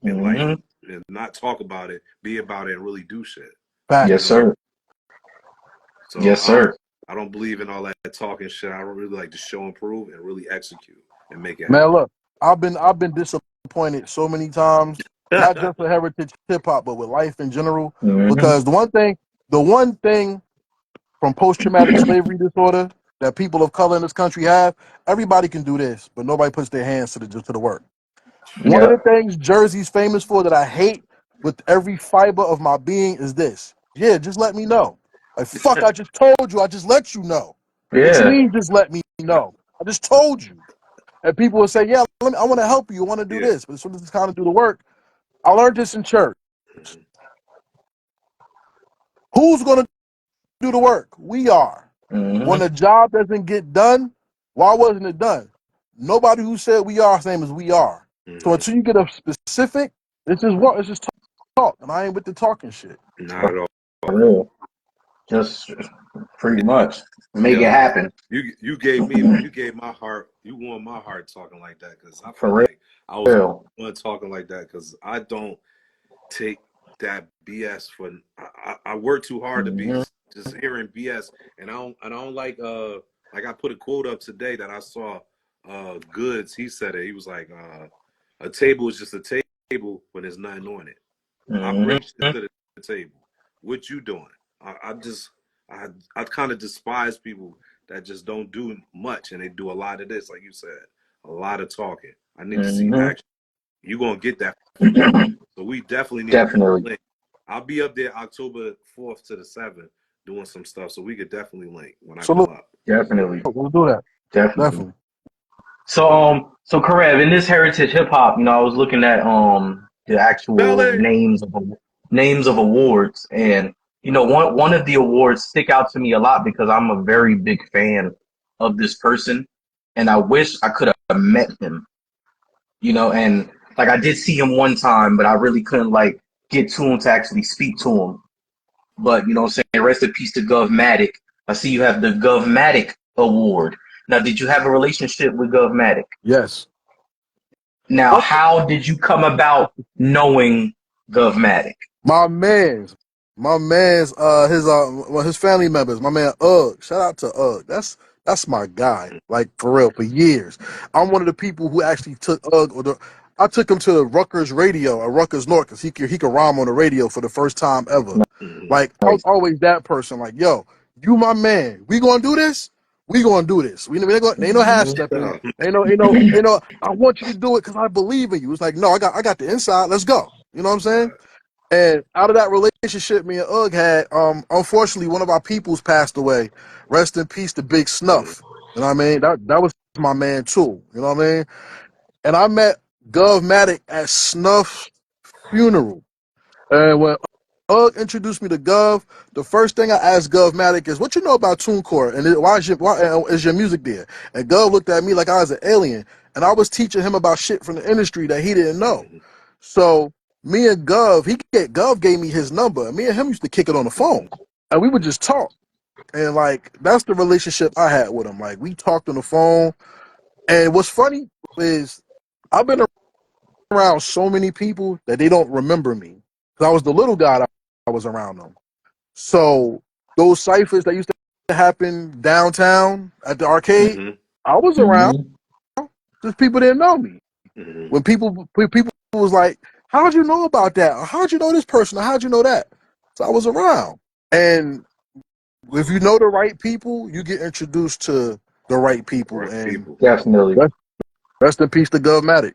in life, and not talk about it, be about it, and really do shit. Yes, sir. So yes, sir. I don't believe in all that talking shit. I don't really like to show and prove and really execute and make it Man, happen. look, I've been disappointed so many times, not just with heritage hip hop, but with life in general. Because the one thing from post-traumatic slavery disorder that people of color in this country have, everybody can do this, but nobody puts their hands to the work. One of the things Jersey's famous for that I hate with every fiber of my being is this. Yeah, just let me know. Like, fuck, I just told you. I just let you know. What you mean, just let me know? I just told you. And people will say, yeah, I want to help you. I want to do this. But as soon as it's time to do the work, I learned this in church. Who's going to do the work? We are. When a job doesn't get done, why wasn't it done? Nobody who said we are, same as we are. So until you get a specific, it's just talk. And I ain't with the talking shit. Not at all. For real. Just pretty much make it happen. You gave my heart. You warmed my heart talking like that because I feel like I was one talking like that because I don't take that BS for. I work too hard to be just hearing BS, and I don't like I put a quote up today that I saw. Goods, he said it. He was like, a table is just a table when there's nothing on it. I bring shit to the table. What you doing? I kind of despise people that just don't do much and they do a lot of this, like you said, a lot of talking. I need to see action. You're gonna get that from me. So we definitely need to link. I'll be up there October 4th to the 7th doing some stuff, so we could definitely link when I come up. Definitely. We'll do that. Definitely. So Karev, in this heritage hip hop, I was looking at the actual names of awards, and one of the awards stick out to me a lot because I'm a very big fan of this person, and I wish I could have met him, and like I did see him one time, but I really couldn't like get to him to actually speak to him. But what I'm saying, rest in peace to Govmatic. I see you have the Govmatic Award. Now, did you have a relationship with Govmatic? Yes. Now, how did you come about knowing Govmatic? My man's his family members, my man Ugg. Shout out to Ugg. That's my guy. Like for real, for years. I'm one of the people who actually took Ugg I took him to Rutgers radio at Rutgers North because he could rhyme on the radio for the first time ever. Like I was always that person. Like, yo, you my man. We gonna do this. We gonna do this. Ain't no half stepping. Ain't no. I want you to do it because I believe in you. It's like, no, I got the inside. Let's go. You know what I'm saying? And out of that relationship me and Ugg had, unfortunately, one of our peoples passed away. Rest in peace to Big Snuff. You know what I mean? That was my man too. You know what I mean? And I met Govmatic at Snuff's funeral. And when Ugg introduced me to Gov, the first thing I asked Govmatic is, "What you know about TuneCore? And why is your music there?" And Gov looked at me like I was an alien, and I was teaching him about shit from the industry that he didn't know. So me and Gov gave me his number, and me and him used to kick it on the phone, and we would just talk. And like that's the relationship I had with him. Like we talked on the phone, and what's funny is I've been around so many people that they don't remember me because I was the little guy that I was around them. So those ciphers that used to happened downtown at the arcade, I was around. Just people didn't know me. When people was like, "How'd you know about that? Or how'd you know this person? Or how'd you know that?" So I was around, and if you know the right people, you get introduced to the right people. Definitely. Rest in peace to Govmatic.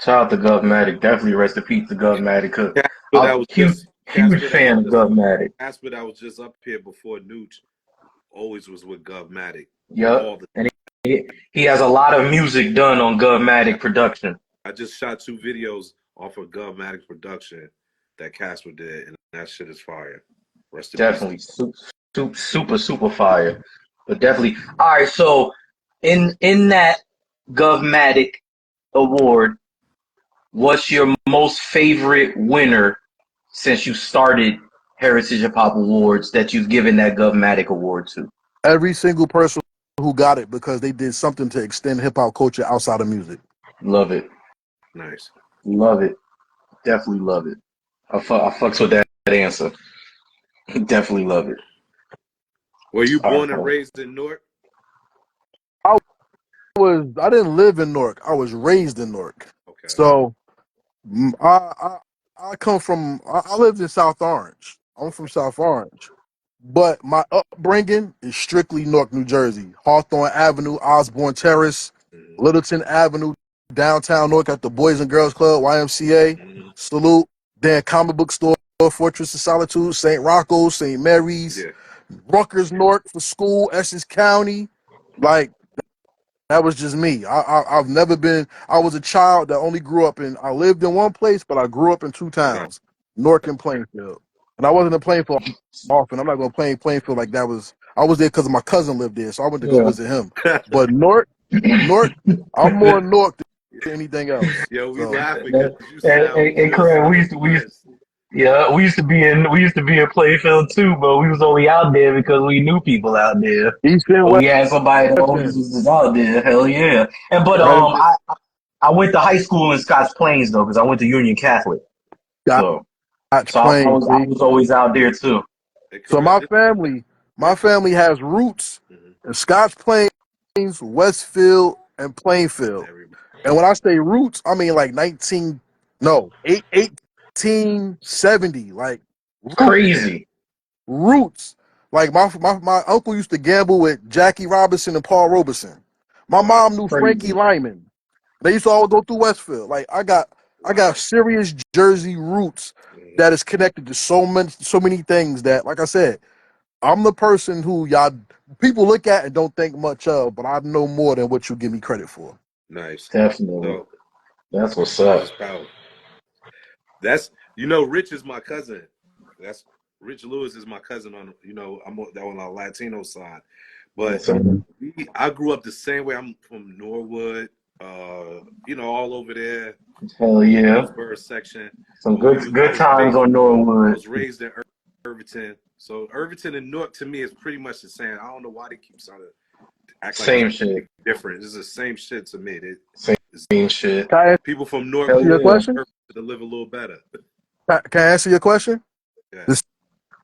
Shout out to Govmatic. Definitely rest in peace to Govmatic. I'm a huge fan of Govmatic. Casper that was just up here before Nooch always was with Govmatic. Yep. And he has a lot of music done on Govmatic production. I just shot 2 videos off of Govmatic production that Casper did, and that shit is fire. Rest in definitely peace. super fire. But definitely. All right, so in that Govmatic award, what's your most favorite winner since you started Heritage Hip Hop Awards that you've given that Govmatic award to? Every single person who got it because they did something to extend hip hop culture outside of music. Love it. Nice. Love it. Definitely love it. I fucks with that answer. Definitely love it. Were you born and raised in Newark? I didn't live in Newark. I was raised in Newark. Okay. So I come from. I lived in South Orange. I'm from South Orange, but my upbringing is strictly Newark, New Jersey. Hawthorne Avenue, Osborne Terrace, Littleton Avenue, downtown Newark at the Boys and Girls Club, YMCA. Salute. Then comic book store, Fortress of Solitude, St. Rocco's, St. Mary's, Rutgers, Newark for school, Essex County. Like, that was just me. I've never been. I was a child that only grew up in. I lived in one place, but I grew up in 2 towns, Newark and Plainfield. And I wasn't in Plainfield often. I'm not going to play Plainfield like that was. I was there because my cousin lived there, so I went to go visit him. But Newark, I'm more Newark than anything else. Yo, we laughing because you sound. Hey, Karev, we used to be in Plainfield too, but we was only out there because we knew people out there. We had somebody that always was out there. Hell yeah! But I went to high school in Scotch Plains though, because I went to Union Catholic. So I was always out there too. So my family has roots in Scotch Plains, Westfield, and Plainfield. And when I say roots, I mean like 1870, like roots. Crazy roots. Like my uncle used to gamble with Jackie Robinson and Paul Robeson. My mom knew Frankie Lyman. They used to all go through Westfield. Like I got serious Jersey roots that is connected to so many things that, like I said, I'm the person who people look at and don't think much of, but I know more than what you give me credit for. Nice. Definitely. So, that's what's up. That's Rich is my cousin. That's Rich Lewis is my cousin on I'm on our Latino side. But I grew up the same way. I'm from Norwood, all over there. Hell yeah. Bird section. Some good times on Norwood. I was raised in Irvington. So Irvington and Newark to me is pretty much the same. I don't know why they keep trying to act like same shit. Different. It's the same shit to me. Same shit. People from Newark to live a little better. Can I answer your question? Yeah. The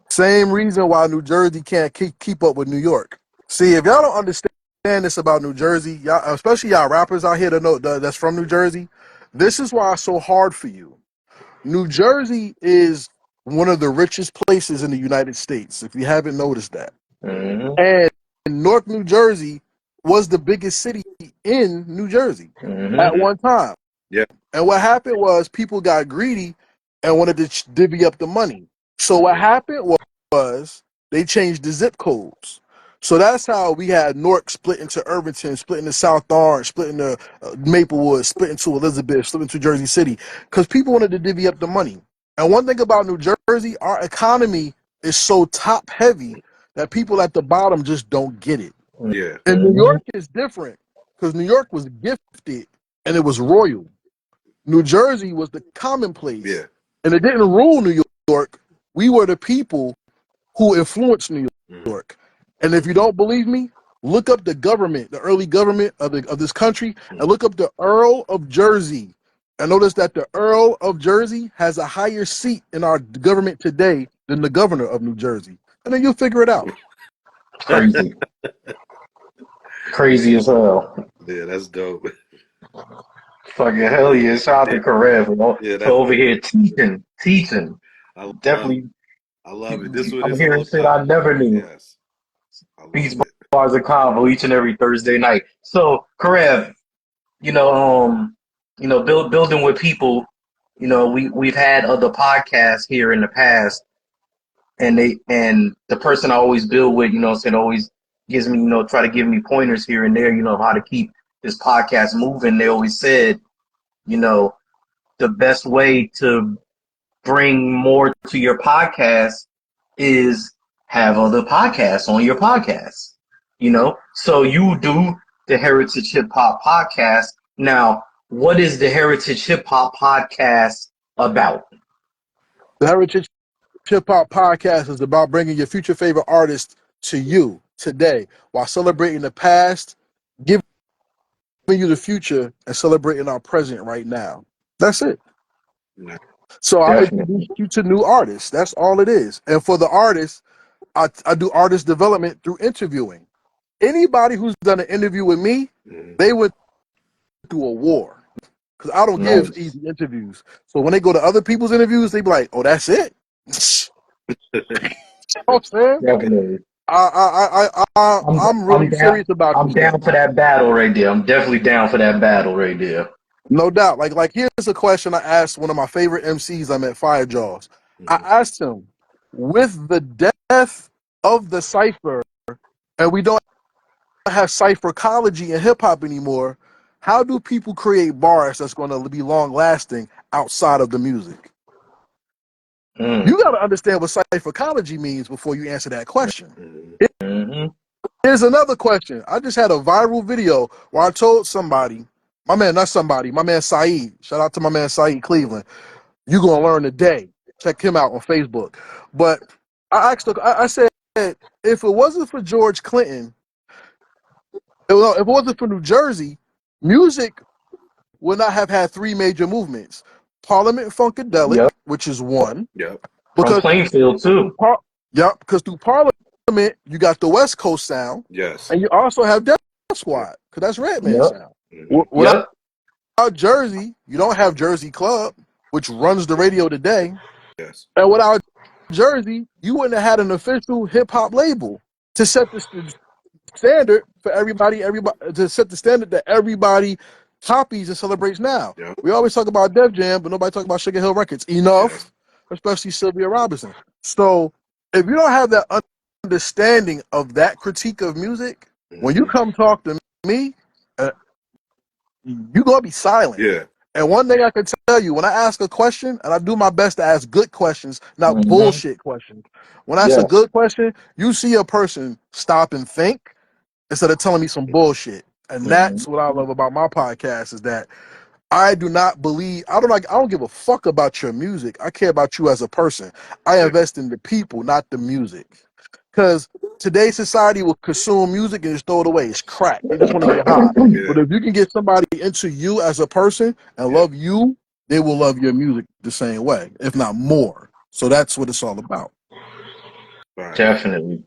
same reason why New Jersey can't keep up with New York. See, if y'all don't understand this about New Jersey, y'all, especially y'all rappers out here that's from New Jersey, this is why it's so hard for you. New Jersey is one of the richest places in the United States, if you haven't noticed that. And Newark, New Jersey was the biggest city in New Jersey at one time. Yeah. And what happened was people got greedy and wanted to divvy up the money. So what happened was they changed the zip codes. So that's how we had Newark split into Irvington, split into South Orange, split into Maplewood, split into Elizabeth, split into Jersey City, because people wanted to divvy up the money. And one thing about New Jersey, our economy is so top heavy that people at the bottom just don't get it. Yeah. And New York is different because New York was gifted and it was royal. New Jersey was the commonplace. Yeah. And it didn't rule New York. We were the people who influenced New York. And if you don't believe me, look up the government, the early government of this country, and look up the Earl of Jersey. And notice that the Earl of Jersey has a higher seat in our government today than the governor of New Jersey. And then you'll figure it out. Crazy. Crazy as hell. Yeah, that's dope. Fucking hell yeah. Shout out to Karev. Yeah, for over here teaching. I Definitely. love it. This is what I'm it's hearing all shit about. I never knew. Yes. I Beats, love it. bars, and Convo each and every Thursday night. So, Karev, you know, building with people, we've had other podcasts here in the past, and the person I always build with, always gives me, try to give me pointers here and there, of how to keep this podcast moving. They always said, the best way to bring more to your podcast is have other podcasts on your podcast. So you do the Heritage Hip Hop podcast. Now, what is the Heritage Hip Hop podcast about? The Heritage Hip Hop Podcast is about bringing your future favorite artist to you today while celebrating the past, giving you the future, and celebrating our present right now. That's it. So I introduce you to new artists. That's all it is. And for the artists, I do artist development through interviewing. Anybody who's done an interview with me, they went through a war. Because I don't give easy interviews. So when they go to other people's interviews, they be like, oh, that's it? You know what I'm saying? Definitely. I'm really serious about I'm down for that battle right there. I'm definitely down for that battle right there. No doubt. Like here's a question I asked one of my favorite MCs I met, Fire Jaws. I asked him, with the death of the cipher, and we don't have cypherology in hip hop anymore, how do people create bars that's going to be long lasting outside of the music? You got to understand what cypherology means before you answer that question. Here's another question. I just had a viral video where I told somebody, my man Saeed, shout out to my man Saeed Cleveland, you're going to learn today. Check him out on Facebook. But I said, if it wasn't for George Clinton, if it wasn't for New Jersey, music would not have had three major movements. Parliament Funkadelic, which is one. Yep. From Plainfield, too. Because through Parliament, you got the West Coast sound. Yes. And you also have Death Squad, because that's Redman sound. Without Jersey, you don't have Jersey Club, which runs the radio today. Yes. And without Jersey, you wouldn't have had an official hip hop label to set the standard for everybody to set the standard that everybody copies and celebrates now. Yep. We always talk about Def Jam, but nobody talk about Sugar Hill Records enough, especially Sylvia Robinson. So if you don't have that understanding of that critique of music, when you come talk to me, you're going to be silent. Yeah. And one thing I can tell you, when I ask a question, and I do my best to ask good questions, not bullshit questions. When I ask a good question, you see a person stop and think instead of telling me some bullshit. And that's what I love about my podcast is that I do not believe, I don't give a fuck about your music. I care about you as a person. I invest in the people, not the music. Because today's society will consume music and just throw it away. It's crack. They just want to get high. But if you can get somebody into you as a person and love you, they will love your music the same way, if not more. So that's what it's all about. Definitely.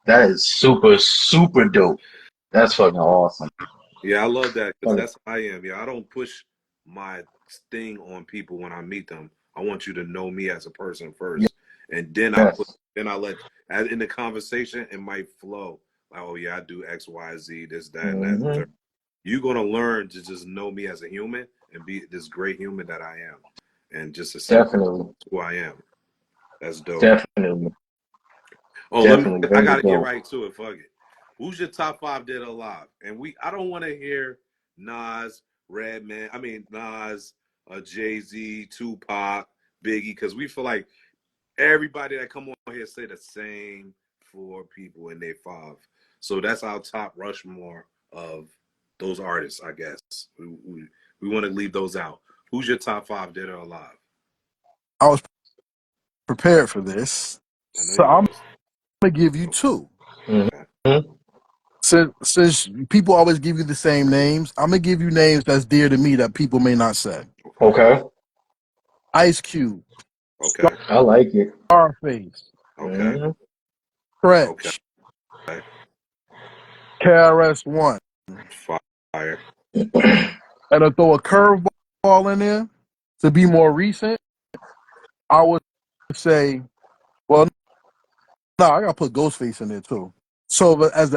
That is super, super dope. That's fucking awesome. Yeah, I love that because that's how I am. Yeah, I don't push my thing on people when I meet them. I want you to know me as a person first, and then I let in the conversation it might flow. Like, oh yeah, I do X, Y, Z, this, that, and that. Third. You're gonna learn to just know me as a human and be this great human that I am, and just accept who I am. That's dope. Definitely. Oh, I gotta get right to it. Fuck it. Who's your top 5 dead or alive? And I don't want to hear Nas, Redman. I mean Nas, Jay-Z, Tupac, Biggie, because we feel like everybody that come on here say the same 4 people in their 5. So that's our top Rushmore of those artists, I guess. We want to leave those out. Who's your top 5 dead or alive? I was prepared for this, so I'm gonna give you 2. Since people always give you the same names, I'm gonna give you names that's dear to me that people may not say. Okay. Ice Cube. Okay. I like it. Scarface. Okay. Stretch. Okay. KRS-One. Fire. And to throw a curveball in there, to be more recent, I would say, well, no, I gotta put Ghostface in there too. So as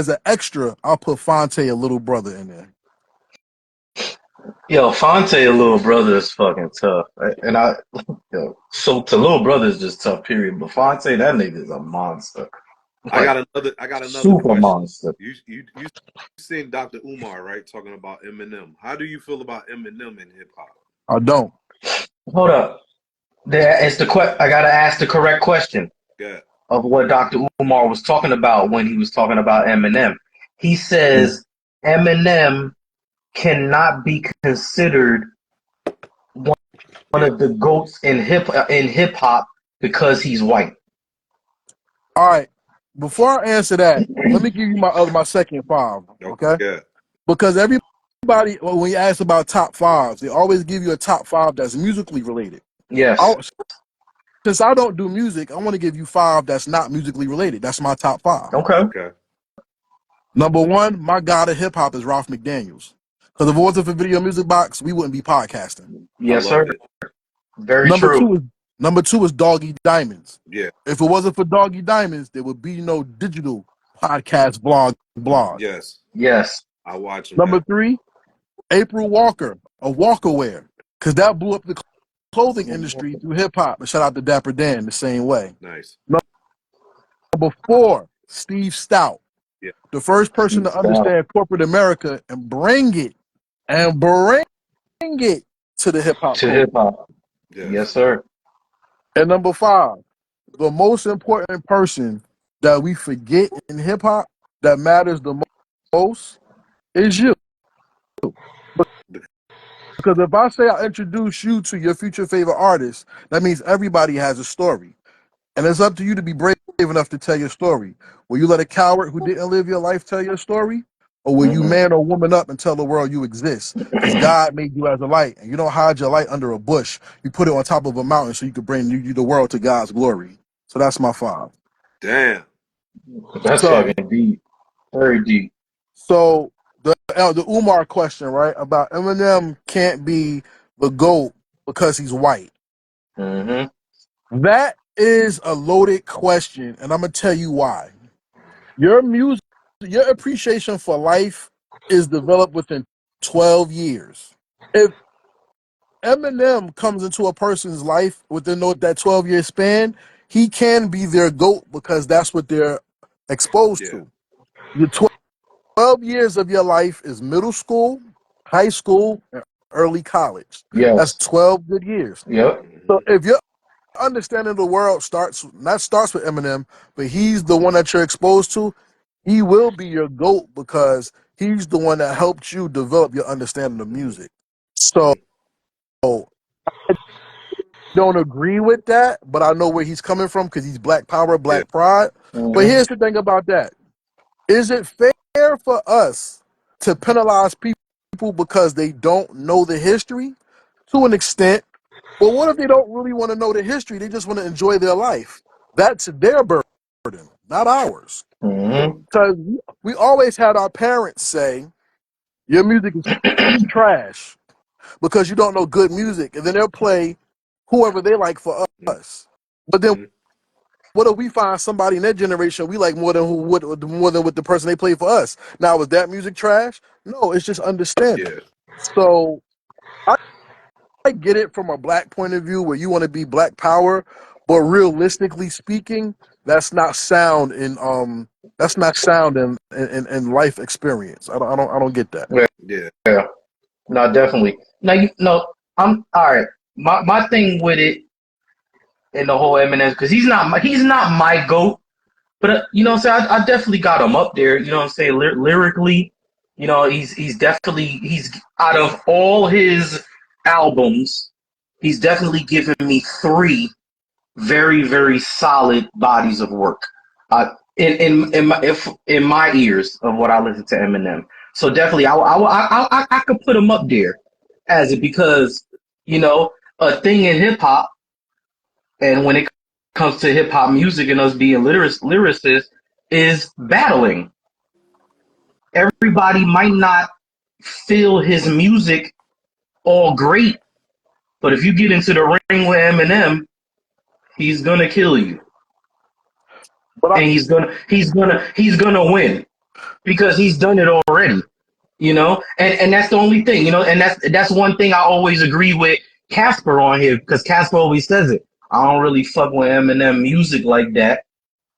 an extra, I'll put Fonte, a little brother, in there. Yo, Fonte, a little brother, is fucking tough. And so to little brother is just tough, period. But Fonte, that nigga is a monster. I got another super question. Monster. You seen Dr. Umar, right? Talking about Eminem. How do you feel about Eminem in hip hop? I don't. Hold up. I gotta ask the correct question. Yeah. Of what Dr. Umar was talking about when he was talking about Eminem. He says Eminem cannot be considered one of the GOATs in hip hop because he's white. All right. Before I answer that, let me give you my second five. Okay? Yeah. Because everybody, when you ask about top fives, they always give you a top five that's musically related. Yes. Since I don't do music, I want to give you five that's not musically related. That's my top five. Okay. Number one, my god of hip hop is Ralph McDaniels. Because if it wasn't for Video Music Box, we wouldn't be podcasting. Yes, sir. Very number true. Number two is Doggy Diamonds. Yeah. If it wasn't for Doggy Diamonds, there would be no digital podcast blog. Yes. I watch him. Number three, April Walker of Walkerwear. Because that blew up the clothing industry through hip hop. And shout out to Dapper Dan the same way. Nice. Number four, Steve Stout. Yeah. The first person to understand corporate America and bring it to the hip hop. To hip hop. Yes, sir. And number five, the most important person that we forget in hip hop that matters the most is you. Because if I say I introduce you to your future favorite artist, that means everybody has a story. And it's up to you to be brave enough to tell your story. Will you let a coward who didn't live your life tell your story? Or will you man or woman up and tell the world you exist? Because God made you as a light, and you don't hide your light under a bush. You put it on top of a mountain so you can bring you the world to God's glory. So that's my five. Damn. That's fucking deep. Very deep. So the Umar question, right, about Eminem can't be the GOAT because he's white. Mm-hmm. That is a loaded question, and I'm going to tell you why. Your appreciation for life is developed within 12 years. If Eminem comes into a person's life within that 12-year span, he can be their GOAT because that's what they're exposed to. Your 12 years of your life is middle school, high school, and early college. Yes. That's 12 good years. Yep. So if your understanding of the world starts with Eminem, but he's the one that you're exposed to, he will be your GOAT because he's the one that helped you develop your understanding of music. So I don't agree with that, but I know where he's coming from because he's Black Power, Black Pride. Mm-hmm. But here's the thing about that. Is it fair for us to penalize people because they don't know the history? To an extent. But what if they don't really want to know the history? They just want to enjoy their life. That's their burden, not ours. Mm-hmm. Because we always had our parents say, your music is trash because you don't know good music. And then they'll play whoever they like for us. But then what if we find somebody in that generation we like more than what the person they play for us? Now, is that music trash? No, it's just understanding. Yeah. So I get it from a black point of view where you want to be Black Power, but realistically speaking, that's not sound in life experience. I don't get that. Yeah. No, definitely. No, I'm all right. My thing with it in the whole Eminem, because he's not my GOAT, but you know what I'm saying, I definitely got him up there. You know what I'm saying, lyrically, you know, he's out of all his albums, he's definitely given me three very, very solid bodies of work. In my ears of what I listen to Eminem. So definitely, I could put him up there as it, because you know, a thing in hip hop, and when it comes to hip hop music and us being lyricists, is battling. Everybody might not feel his music all great, but if you get into the ring with Eminem, he's gonna kill you, and he's gonna win because he's done it already. And that's the only thing, and that's one thing I always agree with Casper on here, because Casper always says it. I don't really fuck with Eminem music like that.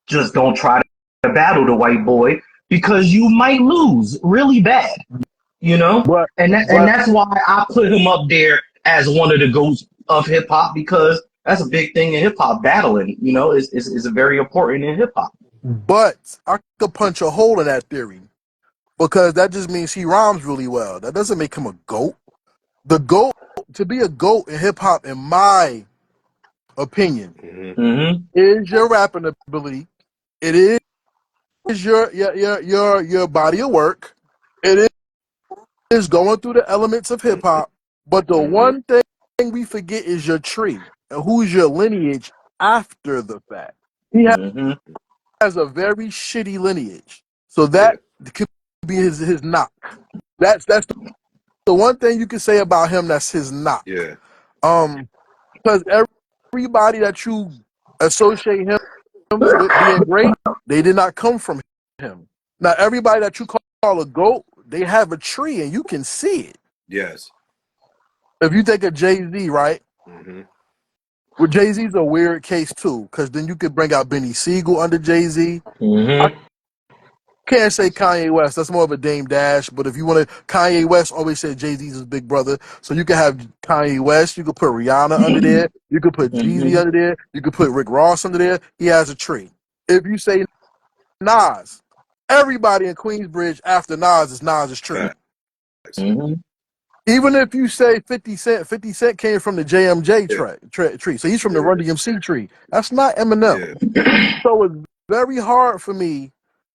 Just don't try to battle the white boy because you might lose really bad, and that's why I put him up there as one of the GOATs of hip hop, because that's a big thing in hip hop. Battling, is very important in hip hop. But I could punch a hole in that theory, because that just means he rhymes really well. That doesn't make him a GOAT. The GOAT, to be a GOAT in hip hop, in my opinion, is your rapping ability. It is your body of work. It is going through the elements of hip hop. But the one thing we forget is your tree and who's your lineage after the fact. He has a very shitty lineage, so that could be his knock. That's the one thing you can say about him. That's his knock. Yeah. Because everybody that you associate him with being great, they did not come from him. Now, everybody that you call a GOAT, they have a tree and you can see it. Yes. If you take a Jay-Z, right? Well, Jay-Z's a weird case too, because then you could bring out Benny Siegel under Jay-Z. I can't say Kanye West. That's more of a Dame Dash. But if you want to, Kanye West always said Jay-Z's his big brother. So you can have Kanye West. You could put Rihanna under there. You could put Jeezy under there. You could put Rick Ross under there. He has a tree. If you say Nas, everybody in Queensbridge after Nas is Nas's tree. Even if you say 50 Cent came from the JMJ tree. So he's from the Run DMC tree. That's not Eminem. So it's very hard for me.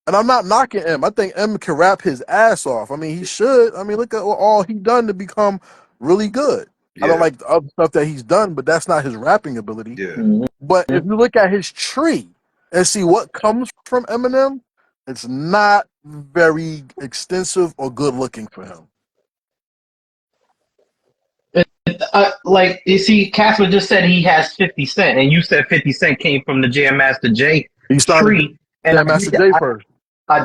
And I'm not knocking M. I think M can rap his ass off. I mean, he should. I mean, look at all he done to become really good. I don't like the other stuff that he's done, but that's not his rapping ability. But if you look at his tree and see what comes from Eminem, it's not very extensive or good looking for him. Like, you see, Casper just said he has 50 Cent, and you said 50 Cent came from the Jam Master Jay tree. Jam Master Jay first.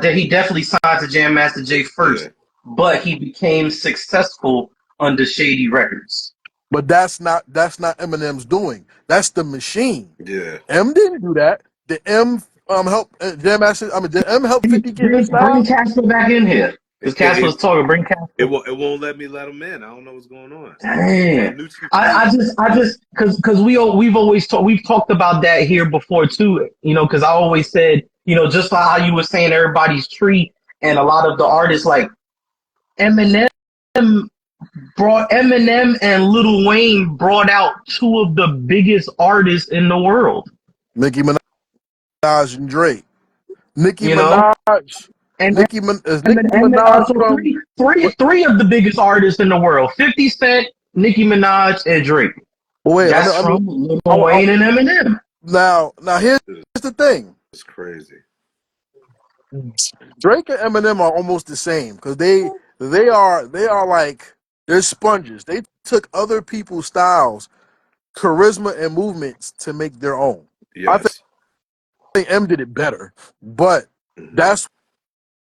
He definitely signed to Jam Master Jay first, but he became successful under Shady Records. But that's not Eminem's doing. That's the machine. Yeah. M didn't do that. The M help Jam Master. I mean, the M help 50 get his style. Bring Casper back in here. Because Casper's talking. Bring Casper. It won't let me let him in. I don't know what's going on. Damn. I just because we've talked about that here before too. Because I always said, just like how you were saying everybody's tree, and a lot of the artists like Eminem and Lil Wayne brought out two of the biggest artists in the world. Nicki Minaj and Drake. Nicki Minaj. And Nicki Minaj from three of the biggest artists in the world: 50 Cent, Nicki Minaj, and Drake. Wait, that's from Lil Wayne and Eminem. Now here's the thing. It's crazy. Drake and Eminem are almost the same because they are like, they're sponges. They took other people's styles, charisma, and movements to make their own. Yes. I think M did it better, but that's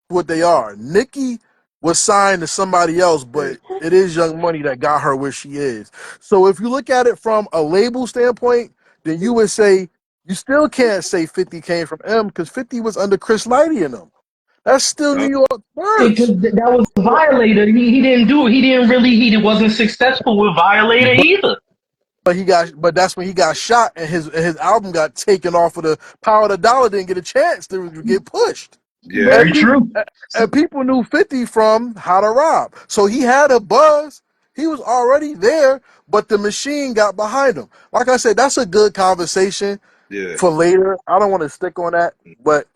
what they are. Nicki was signed to somebody else, but it is Young Money that got her where she is. So if you look at it from a label standpoint, then you would say you still can't say 50 came from M because 50 was under Chris Lighty and them. That's still New York first. That was Violator. He didn't do it. He wasn't successful with Violator either. But that's when he got shot and his album got taken off of the Power of the Dollar. Didn't get a chance to get pushed. Yeah, very true. And people knew 50 from How to Rob, so he had a buzz. He was already there, but the machine got behind him. Like I said, that's a good conversation for later. I don't want to stick on that, but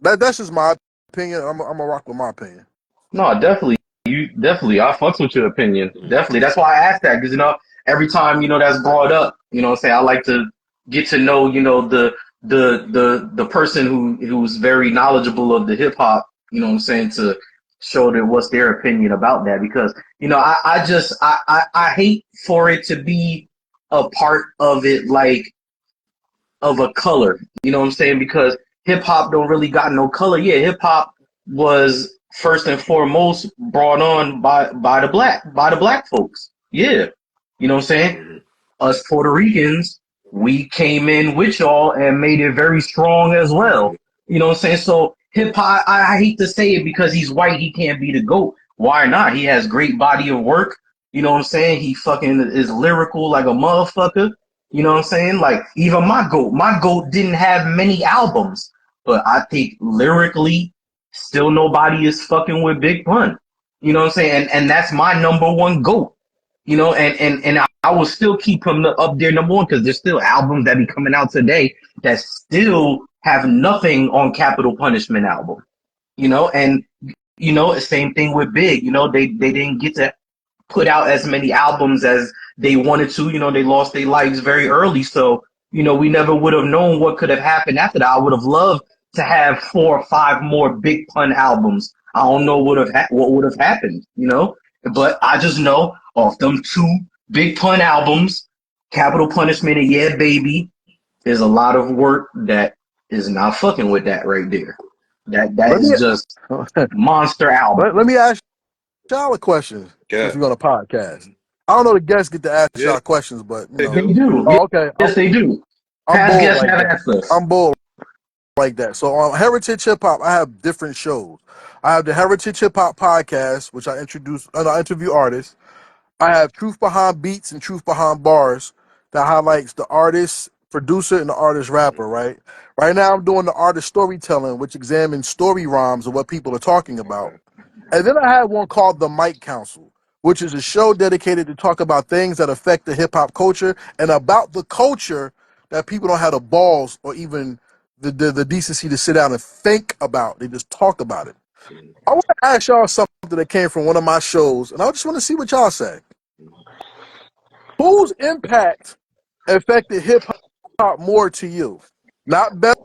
that's just my opinion. I'm gonna rock with my opinion. No, definitely. I fucks with your opinion. Definitely. That's why I asked that, because every time that's brought up, I like to get to know the the person who's very knowledgeable of the hip hop, you know what I'm saying, to show that what's their opinion about that, because I hate for it to be a part of it, like of a color, you know what I'm saying, because hip hop don't really got no color. Yeah, hip hop was first and foremost brought on by the black folks. Yeah, you know what I'm saying. Us Puerto Ricans, we came in with y'all and made it very strong as well. You know what I'm saying? So hip hop, I hate to say it because he's white, he can't be the GOAT. Why not? He has great body of work. You know what I'm saying? He fucking is lyrical like a motherfucker. You know what I'm saying? Like even my goat didn't have many albums, but I think lyrically, still nobody is fucking with Big Pun. You know what I'm saying? And that's my number one goat. You know, and I will still keep him up there number one because there's still albums that be coming out today that still have nothing on Capital Punishment album. You know, and you know, same thing with Big. You know, they didn't get to put out as many albums as they wanted to. You know, they lost their lives very early, so you know we never would have known what could have happened after that. I would have loved to have 4 or 5 more Big Pun albums. I don't know what would have happened, you know, but I just know off them 2 Big Pun albums, Capital Punishment and Yeah Baby, there's a lot of work that is not fucking with that right there. That is just monster album. Let me ask y'all a question since we're on a podcast. I don't know the guests get to ask y'all questions, but you know. They do. Oh, okay. Yes, they do. I'm Past bold guests like have that. asked us. I'm bold like that. So on Heritage Hip Hop, I have different shows. I have the Heritage Hip Hop podcast, which I interview artists. I have Truth Behind Beats and Truth Behind Bars that highlights the artist, producer, and the artist rapper, right? Right now I'm doing the artist storytelling, which examines story rhymes of what people are talking about. And then I have one called The Mic Council, which is a show dedicated to talk about things that affect the hip hop culture and about the culture that people don't have the balls or even the decency to sit down and think about. They just talk about it. I want to ask y'all something that came from one of my shows, and I just want to see what y'all say. Whose impact affected hip hop more to you? Not better,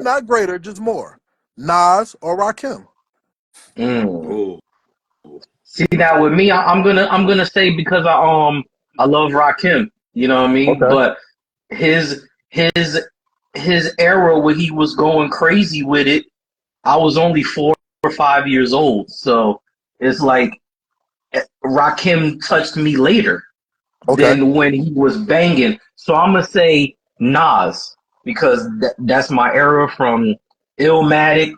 not greater, just more. Nas or Rakim? See, now with me, I'm gonna say because I love Rakim, you know what I mean. Okay. But his era where he was going crazy with it, I was only 4 or 5 years old, so it's like Rakim touched me later than when he was banging. So I'm gonna say Nas because that's my era from Illmatic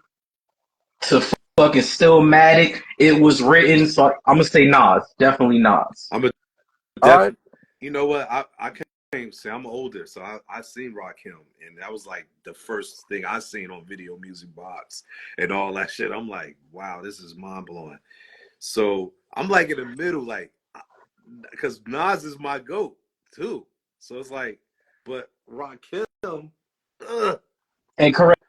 to fucking Stillmatic. It was written, so I'm gonna say Nas. Definitely Nas. You know what? I can't say I'm older, so I seen Rakim, and that was like the first thing I seen on Video Music Box and all that shit. I'm like, wow, this is mind blowing. So I'm like in the middle, like, because Nas is my GOAT too. So it's like, but Rakim, And correct,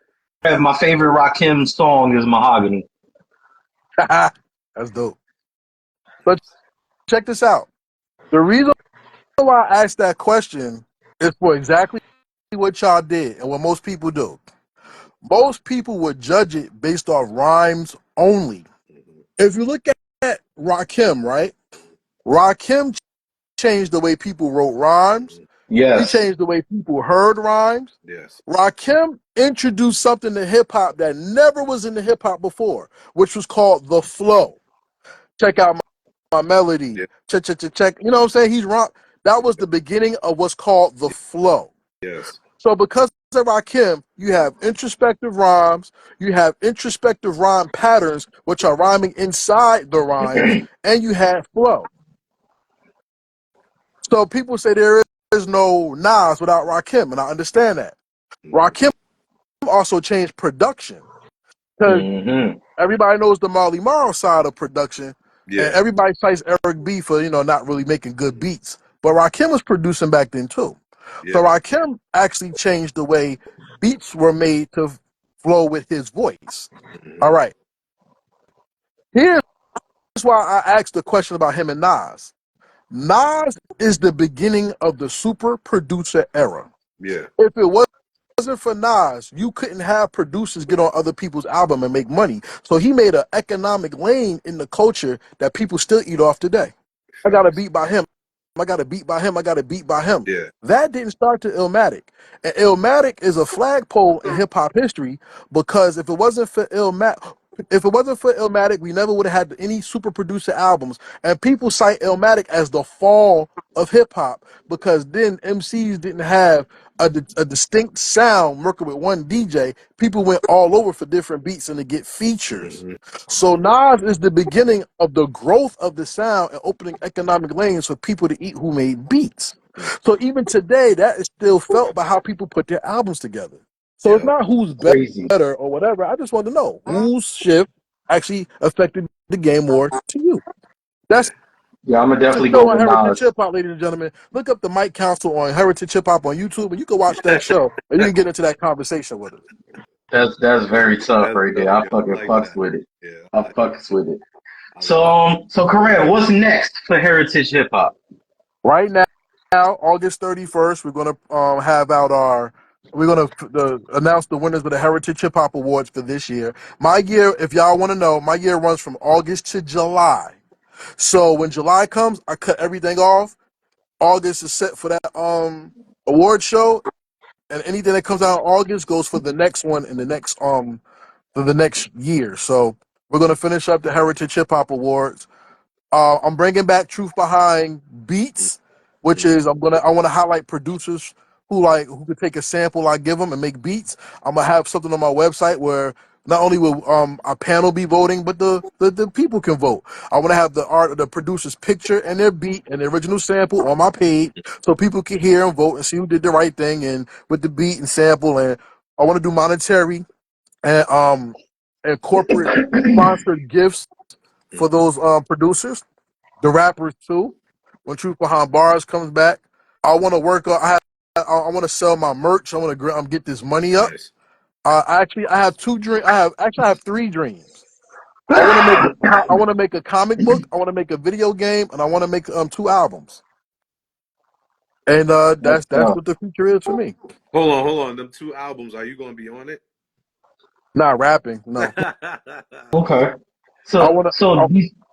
my favorite Rakim song is Mahogany. That's dope. But check this out. The reason why I asked that question is for exactly what y'all did and what most people do. Most people would judge it based off rhymes only. If you look at Rakim, right? Rakim changed the way people wrote rhymes. Yes. He changed the way people heard rhymes. Yes. Rakim introduced something to hip hop that never was in the hip hop before, which was called the flow. Check out my melody. Yeah. Check. You know what I'm saying? He's rock. That was the beginning of what's called the flow. Yes. So because of Rakim, you have introspective rhymes, you have introspective rhyme patterns, which are rhyming inside the rhymes, and you have flow. So people say there is no Nas without Rakim, and I understand that. Rakim also changed production. Because everybody knows the Marley Marl side of production, and everybody cites Eric B for, not really making good beats. But Rakim was producing back then too. Yeah. So Rakim actually changed the way beats were made to flow with his voice. All right. Here's why I asked the question about him and Nas. Nas is the beginning of the super producer era. Yeah. If it wasn't for Nas, you couldn't have producers get on other people's album and make money. So he made an economic lane in the culture that people still eat off today. I got a beat by him. I got a beat by him. I got a beat by him. Yeah. That didn't start to Illmatic. And Illmatic is a flagpole in hip hop history because if it wasn't for Illmatic, we never would have had any super producer albums. And people cite Illmatic as the fall of hip hop because then MCs didn't have a distinct sound working with one DJ. People went all over for different beats and to get features. Mm-hmm. So Nas is the beginning of the growth of the sound and opening economic lanes for people to eat who made beats. So even today, that is still felt by how people put their albums together. So it's not who's better or whatever. I just want to know whose shift actually affected the game more to you. That's I'm gonna definitely the show go on with Heritage Nas. Hip Hop, ladies and gentlemen. Look up the Mike Council on Heritage Hip Hop on YouTube, and you can watch that show, and you can get into that conversation with us. That's very tough right there. I fucking fucks with it. I fucks with it. So Karev, what's next for Heritage Hip Hop? Right now, August 31st, we're gonna announce the winners of the Heritage Hip Hop Awards for this year. My year, if y'all want to know, my year runs from August to July. So when July comes, I cut everything off. August is set for that award show, and anything that comes out in August goes for the next one in the next for the next year. So we're gonna finish up the Heritage Hip Hop Awards. I'm bringing back Truth Behind Beats, which is I want to highlight producers who could take a sample I give them and make beats. I'm gonna have something on my website where not only will our panel be voting, but the people can vote. I want to have the producer's picture and their beat and the original sample on my page so people can hear and vote and see who did the right thing and with the beat and sample. And I want to do monetary and corporate sponsored gifts for those producers, the rappers too. When Truth Behind Bars comes back, I want to work on. I want to sell my merch. I want to get this money up. Nice. I have two dreams. I have three dreams. I want to make a comic book. I want to make a video game, and I want to make 2 albums. And that's what the future is for me. Hold on. Them 2 albums, are you gonna be on it? Not rapping, no. Okay. So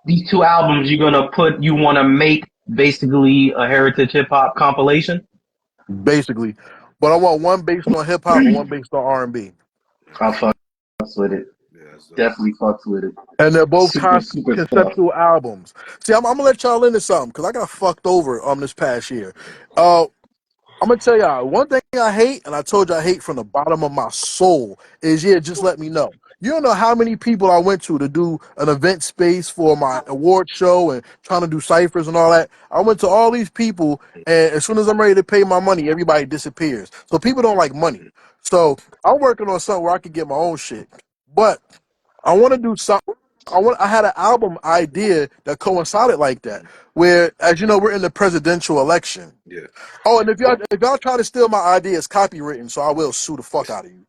these 2 albums you want to make basically a Heritage Hip Hop compilation? Basically. But I want one based on hip hop and one based on R&B. I fucks with it. Definitely fucks with it. And they're both super conceptual albums. See, I'm gonna let y'all into something because I got fucked over this past year. I'm gonna tell y'all one thing I hate, and I told you I hate from the bottom of my soul is just let me know. You don't know how many people I went to do an event space for my award show and trying to do ciphers and all that. I went to all these people, and as soon as I'm ready to pay my money, everybody disappears. So people don't like money. So I'm working on something where I can get my own shit. But I want to do something. I had an album idea that coincided like that, where, as you know, we're in the presidential election. Yeah. Oh, and if y'all try to steal my idea, it's copywritten, so I will sue the fuck out of you.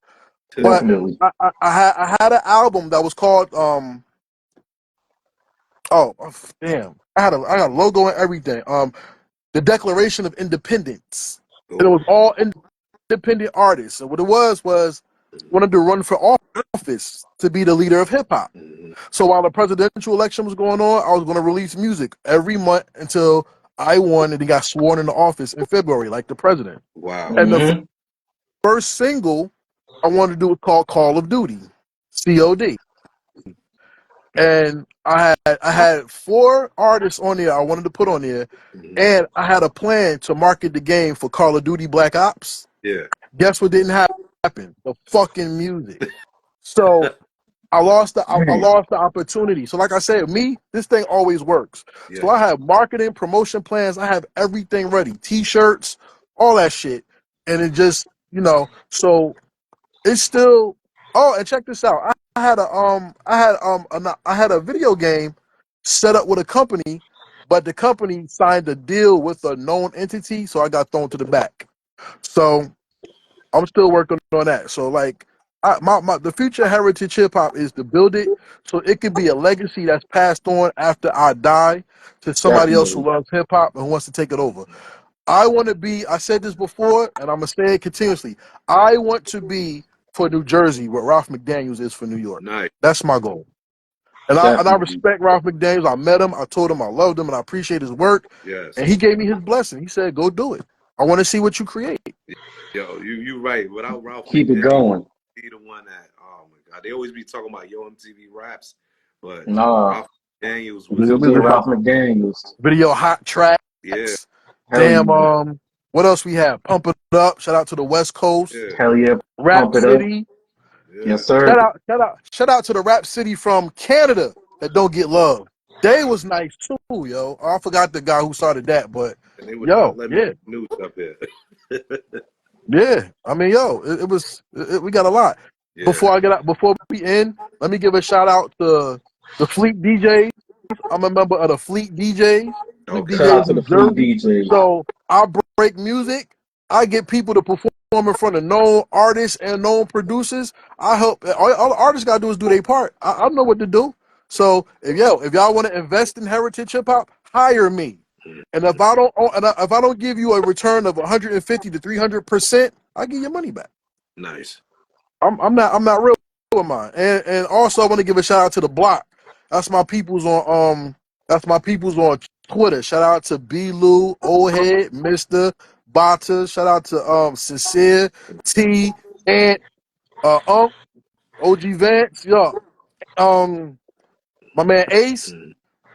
But I had an album that was called damn, I got a logo and everything. The Declaration of Independence. And it was all independent artists. And what it was wanted to run for office to be the leader of hip hop. So while the presidential election was going on, I was going to release music every month until I won and he got sworn into office in February, like the president. Wow. And the first single I wanted to do was called Call of Duty, COD. And I had 4 artists on there I wanted to put on there, and I had a plan to market the game for Call of Duty Black Ops. Yeah. Guess what didn't happen? The fucking music. So I lost the opportunity. So like I said, this thing always works. Yeah. So I have marketing, promotion plans. I have everything ready. T-shirts, all that shit. And it just, so it's still. Oh, and check this out. I had a video game set up with a company, but the company signed a deal with a known entity, so I got thrown to the back. So I'm still working on that. So like, the future Heritage Hip Hop is to build it so it could be a legacy that's passed on after I die to somebody else who loves hip hop and who wants to take it over. I want to be, I said this before, and I'm going to say it continuously. I want to be for New Jersey what Ralph McDaniels is for New York. Nice. That's my goal. And I respect Ralph McDaniels. I met him. I told him I loved him and I appreciate his work. Yes. And he gave me his blessing. He said, go do it. I want to see what you create. Yo, you right. Without Ralph Keep McDaniels, it going. Be the one that, oh my God, they always be talking about Yo MTV Raps, but Nah. Ralph McDaniels was Ralph McDaniels. Video hot tracks. Yeah. Damn, what else we have? Pump It Up. Shout out to the West Coast. Yeah. Hell yeah. Rap City. Yeah. Yes, sir. Shout out to the Rap City from Canada that don't get love. They was nice too, yo. I forgot the guy who started that, but and they would not let me yeah. news up here. Yeah. I mean, yo, we got a lot. Yeah. Before we end, let me give a shout out to the Fleet DJs. I'm a member of the Fleet DJs. Okay. Shout out to the Fleet DJs. So I break music. I get people to perform in front of known artists and known producers. I help. All the artists gotta do is do their part. I know what to do. So if y'all want to invest in heritage hip hop, hire me. And if I don't give you a return of 150 to 300%, I give your money back. Nice. I'm not real with mine. And also I want to give a shout out to the block. That's my people's on Twitter. Shout out to B Lou, Old Head, Mr. Bata. Shout out to Sincere, T, and OG Vance. Yo, my man Ace.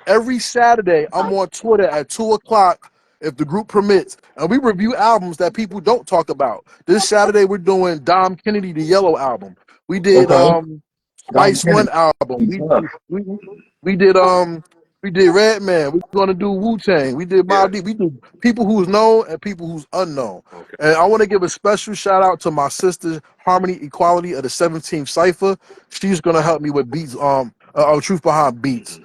Every Saturday I'm on Twitter at 2:00 if the group permits, and we review albums that people don't talk about. This Saturday we're doing Dom Kennedy, the Yellow album. We did Spice One album. We did Redman. We're gonna do Wu-Tang. We did Mobb Deep. We do people who's known and people who's unknown. Okay. And I want to give a special shout out to my sister Harmony Equality of the 17th Cipher. She's gonna help me with beats. Truth Behind Beats.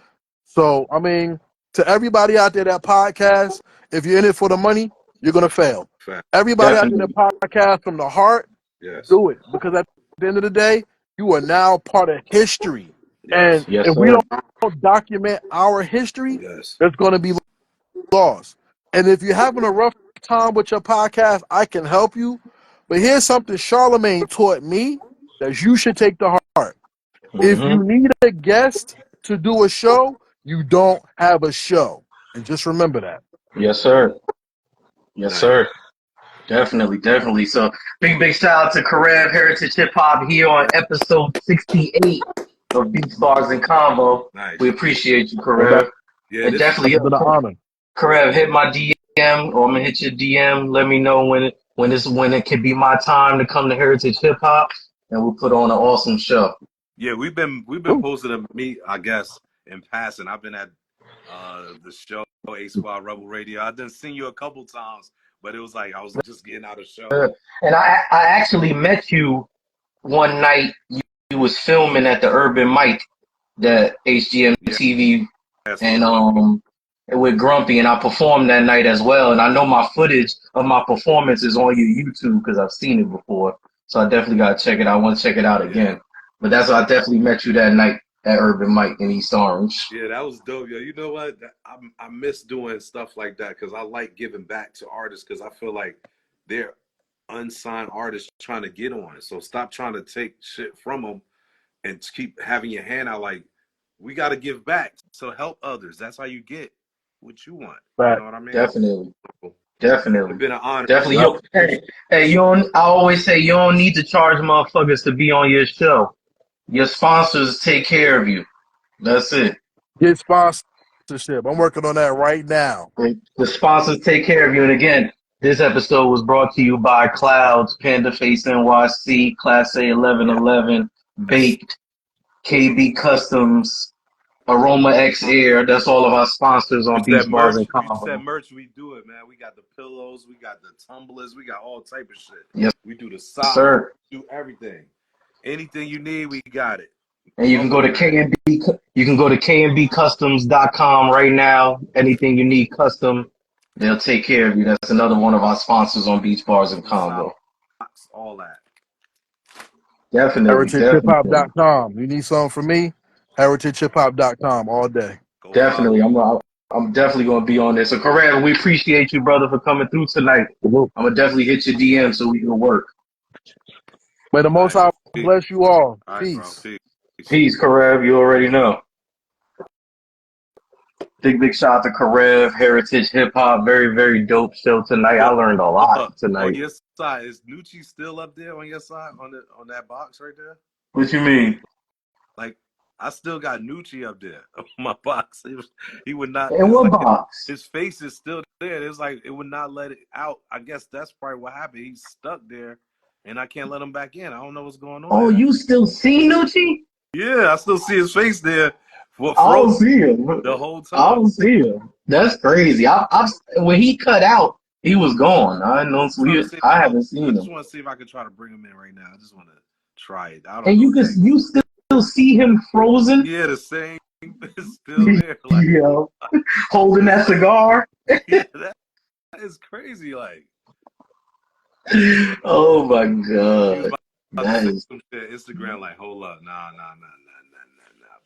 So I mean, to everybody out there that podcast, if you're in it for the money, you're gonna fail. Everybody out there that podcast from the heart, do it, because at the end of the day, you are now part of history. And if we don't document our history, there's going to be lost. And if you're having a rough time with your podcast, I can help you. But here's something Charlemagne taught me that you should take to heart. If you need a guest to do a show, you don't have a show. And just remember that. Yes, sir. Yes, sir. Definitely. So big shout out to Karev Heritage Hip Hop here on episode 68 of Beats, Bars, and Convo. Nice. We appreciate you, Karev. Yeah, and definitely been an honor. Karev, hit my DM, or I'm gonna hit your DM. Let me know when it can be my time to come to Heritage Hip Hop, and we'll put on an awesome show. Yeah, we've been posting to meet, I guess, in passing. I've been at the show A Squad Rebel Radio. I've done seen you a couple times, but it was like I was just getting out of show. And I actually met you one night. You was filming at the Urban Mic, the HGM TV, and with Grumpy, and I performed that night as well. And I know my footage of my performance is on your YouTube because I've seen it before. So I definitely gotta check it out. I want to check it out again. But that's why I definitely met you that night at Urban Mic in East Orange. Yeah, that was dope, yo. You know what? I miss doing stuff like that because I like giving back to artists because I feel like they're unsigned artists trying to get on. So stop trying to take shit from them and keep having your hand out. Like, we got to give back. So help others. That's how you get what you want. Right. You know what I mean? Definitely. It's been an honor. Definitely. Hey, I always say you don't need to charge motherfuckers to be on your show. Your sponsors take care of you. That's it. Get sponsorship. I'm working on that right now. The sponsors take care of you. And again, this episode was brought to you by Clouds, Panda Face NYC, Class A 1111, Baked, KB Customs, Aroma X Air. That's all of our sponsors on Beats, Bars, and Convo. That merch, we do it, man. We got the pillows, we got the tumblers, we got all type of shit. Yes, we do the socks, sir. We do everything. Anything you need, we got it. And you can go to KNBcustoms.com right now. Anything you need custom, they'll take care of you. That's another one of our sponsors on Beats, Bars, and Convo. All that. Definitely. HeritageHipHop.com. You need something from me? HeritageHipHop.com all day. Definitely. I'm definitely gonna be on this. So Karev, we appreciate you, brother, for coming through tonight. I'm gonna definitely hit your DM so we can work. May the Most High bless you all. Peace. Peace, Karev. You already know. Big shout out to Karev, Heritage Hip Hop. Very, very dope show tonight. I learned a lot tonight. On your side, is Nucci still up there on your side on that box right there? What you mean? Like, I still got Nucci up there on my box. He would not. In what box? His face is still there. It's like it would not let it out. I guess that's probably what happened. He's stuck there, and I can't let him back in. I don't know what's going on. Oh, you still see Nucci? Yeah, I still see his face there. I don't see him the whole time. I don't see him. That's crazy. When he cut out, he was gone. I haven't seen him. I just want to see if I can try to bring him in right now. I just want to try it. I don't know. You still see him frozen? Yeah, the same is still there. Like, yo, holding that cigar. Yeah, that is crazy. Like, oh my god. That is some shit. Instagram, like, hold up, nah,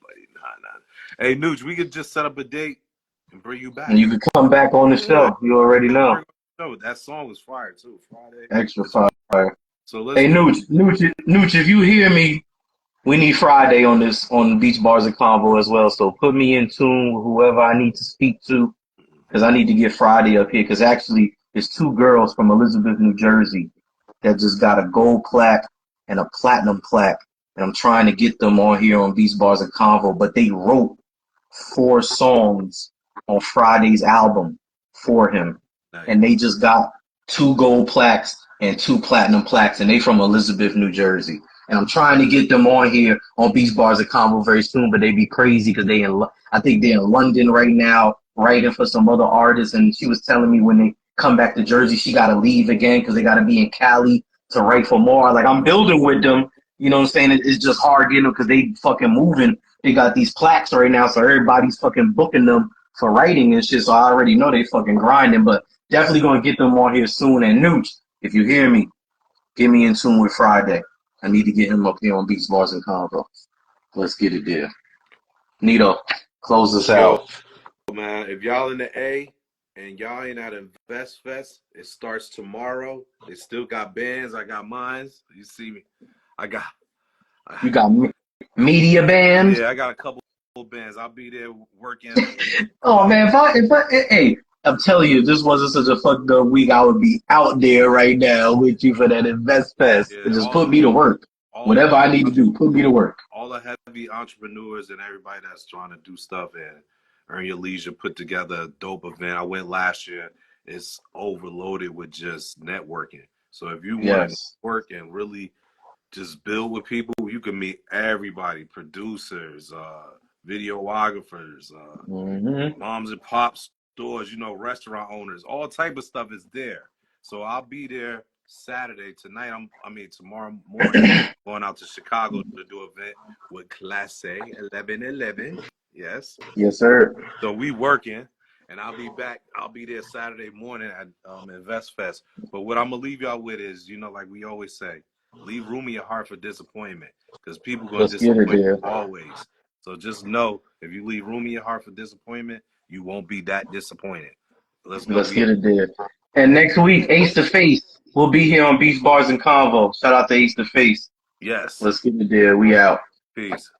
buddy, nah. Hey, Nooch, we could just set up a date and bring you back. And you could come back on the show. You already know. That song was fire too. Friday. Extra fire. So let's. Hey, Nooch, if you hear me, we need Friday on Beach Bars and Convo as well. So put me in tune with whoever I need to speak to, because I need to get Friday up here. Because actually, there's two girls from Elizabeth, New Jersey, that just got a gold plaque and a platinum plaque, and I'm trying to get them on here on Beach Bars and Convo. But they wrote 4 songs on Friday's album for him, and they just got 2 gold plaques and 2 platinum plaques, and they from Elizabeth, New Jersey. And I'm trying to get them on here on Beach Bars and Convo very soon, but they be crazy because I think they're in London right now writing for some other artists. And she was telling me when they come back to Jersey, she got to leave again because they got to be in Cali to write for more. Like, I'm building with them. You know what I'm saying? It's just hard getting them because they fucking moving. They got these plaques right now, so everybody's fucking booking them for writing and shit. So I already know they fucking grinding, but definitely going to get them on here soon. And Nooch, if you hear me, get me in tune with Friday. I need to get him up here on Beach Bars and Convo. Let's get it there. Nito, close us out. Man, if y'all in the A and y'all ain't at Invest Fest, it starts tomorrow. They still got bands. I got mines. You see me. You got media bands? Yeah, I got a couple bands. I'll be there working. Oh, man, hey, I'm telling you, if this wasn't such a fucked up week, I would be out there right now with you for that Invest Fest. Yeah, and just put me to work. Whatever I need to do, put me to work. All the heavy entrepreneurs and everybody that's trying to do stuff and earn your leisure put together a dope event. I went last year. It's overloaded with just networking. So if you want to work and really just build with people, you can meet everybody, producers, videographers, moms and pops stores, restaurant owners, all type of stuff is there. So I'll be there Saturday tomorrow morning, going out to Chicago to do an event with Class A 1111. Yes. Yes, sir. So we working, and I'll be back. I'll be there Saturday morning at Invest Fest. But what I'm gonna leave y'all with is, like we always say, leave room in your heart for disappointment, because people gonna disappoint you always. So just know, if you leave room in your heart for disappointment, you won't be that disappointed. Let's get it there. And next week, Ace to Face will be here on Beach Bars and Convo. Shout out to Ace to Face. Yes. Let's get it there. We out. Peace.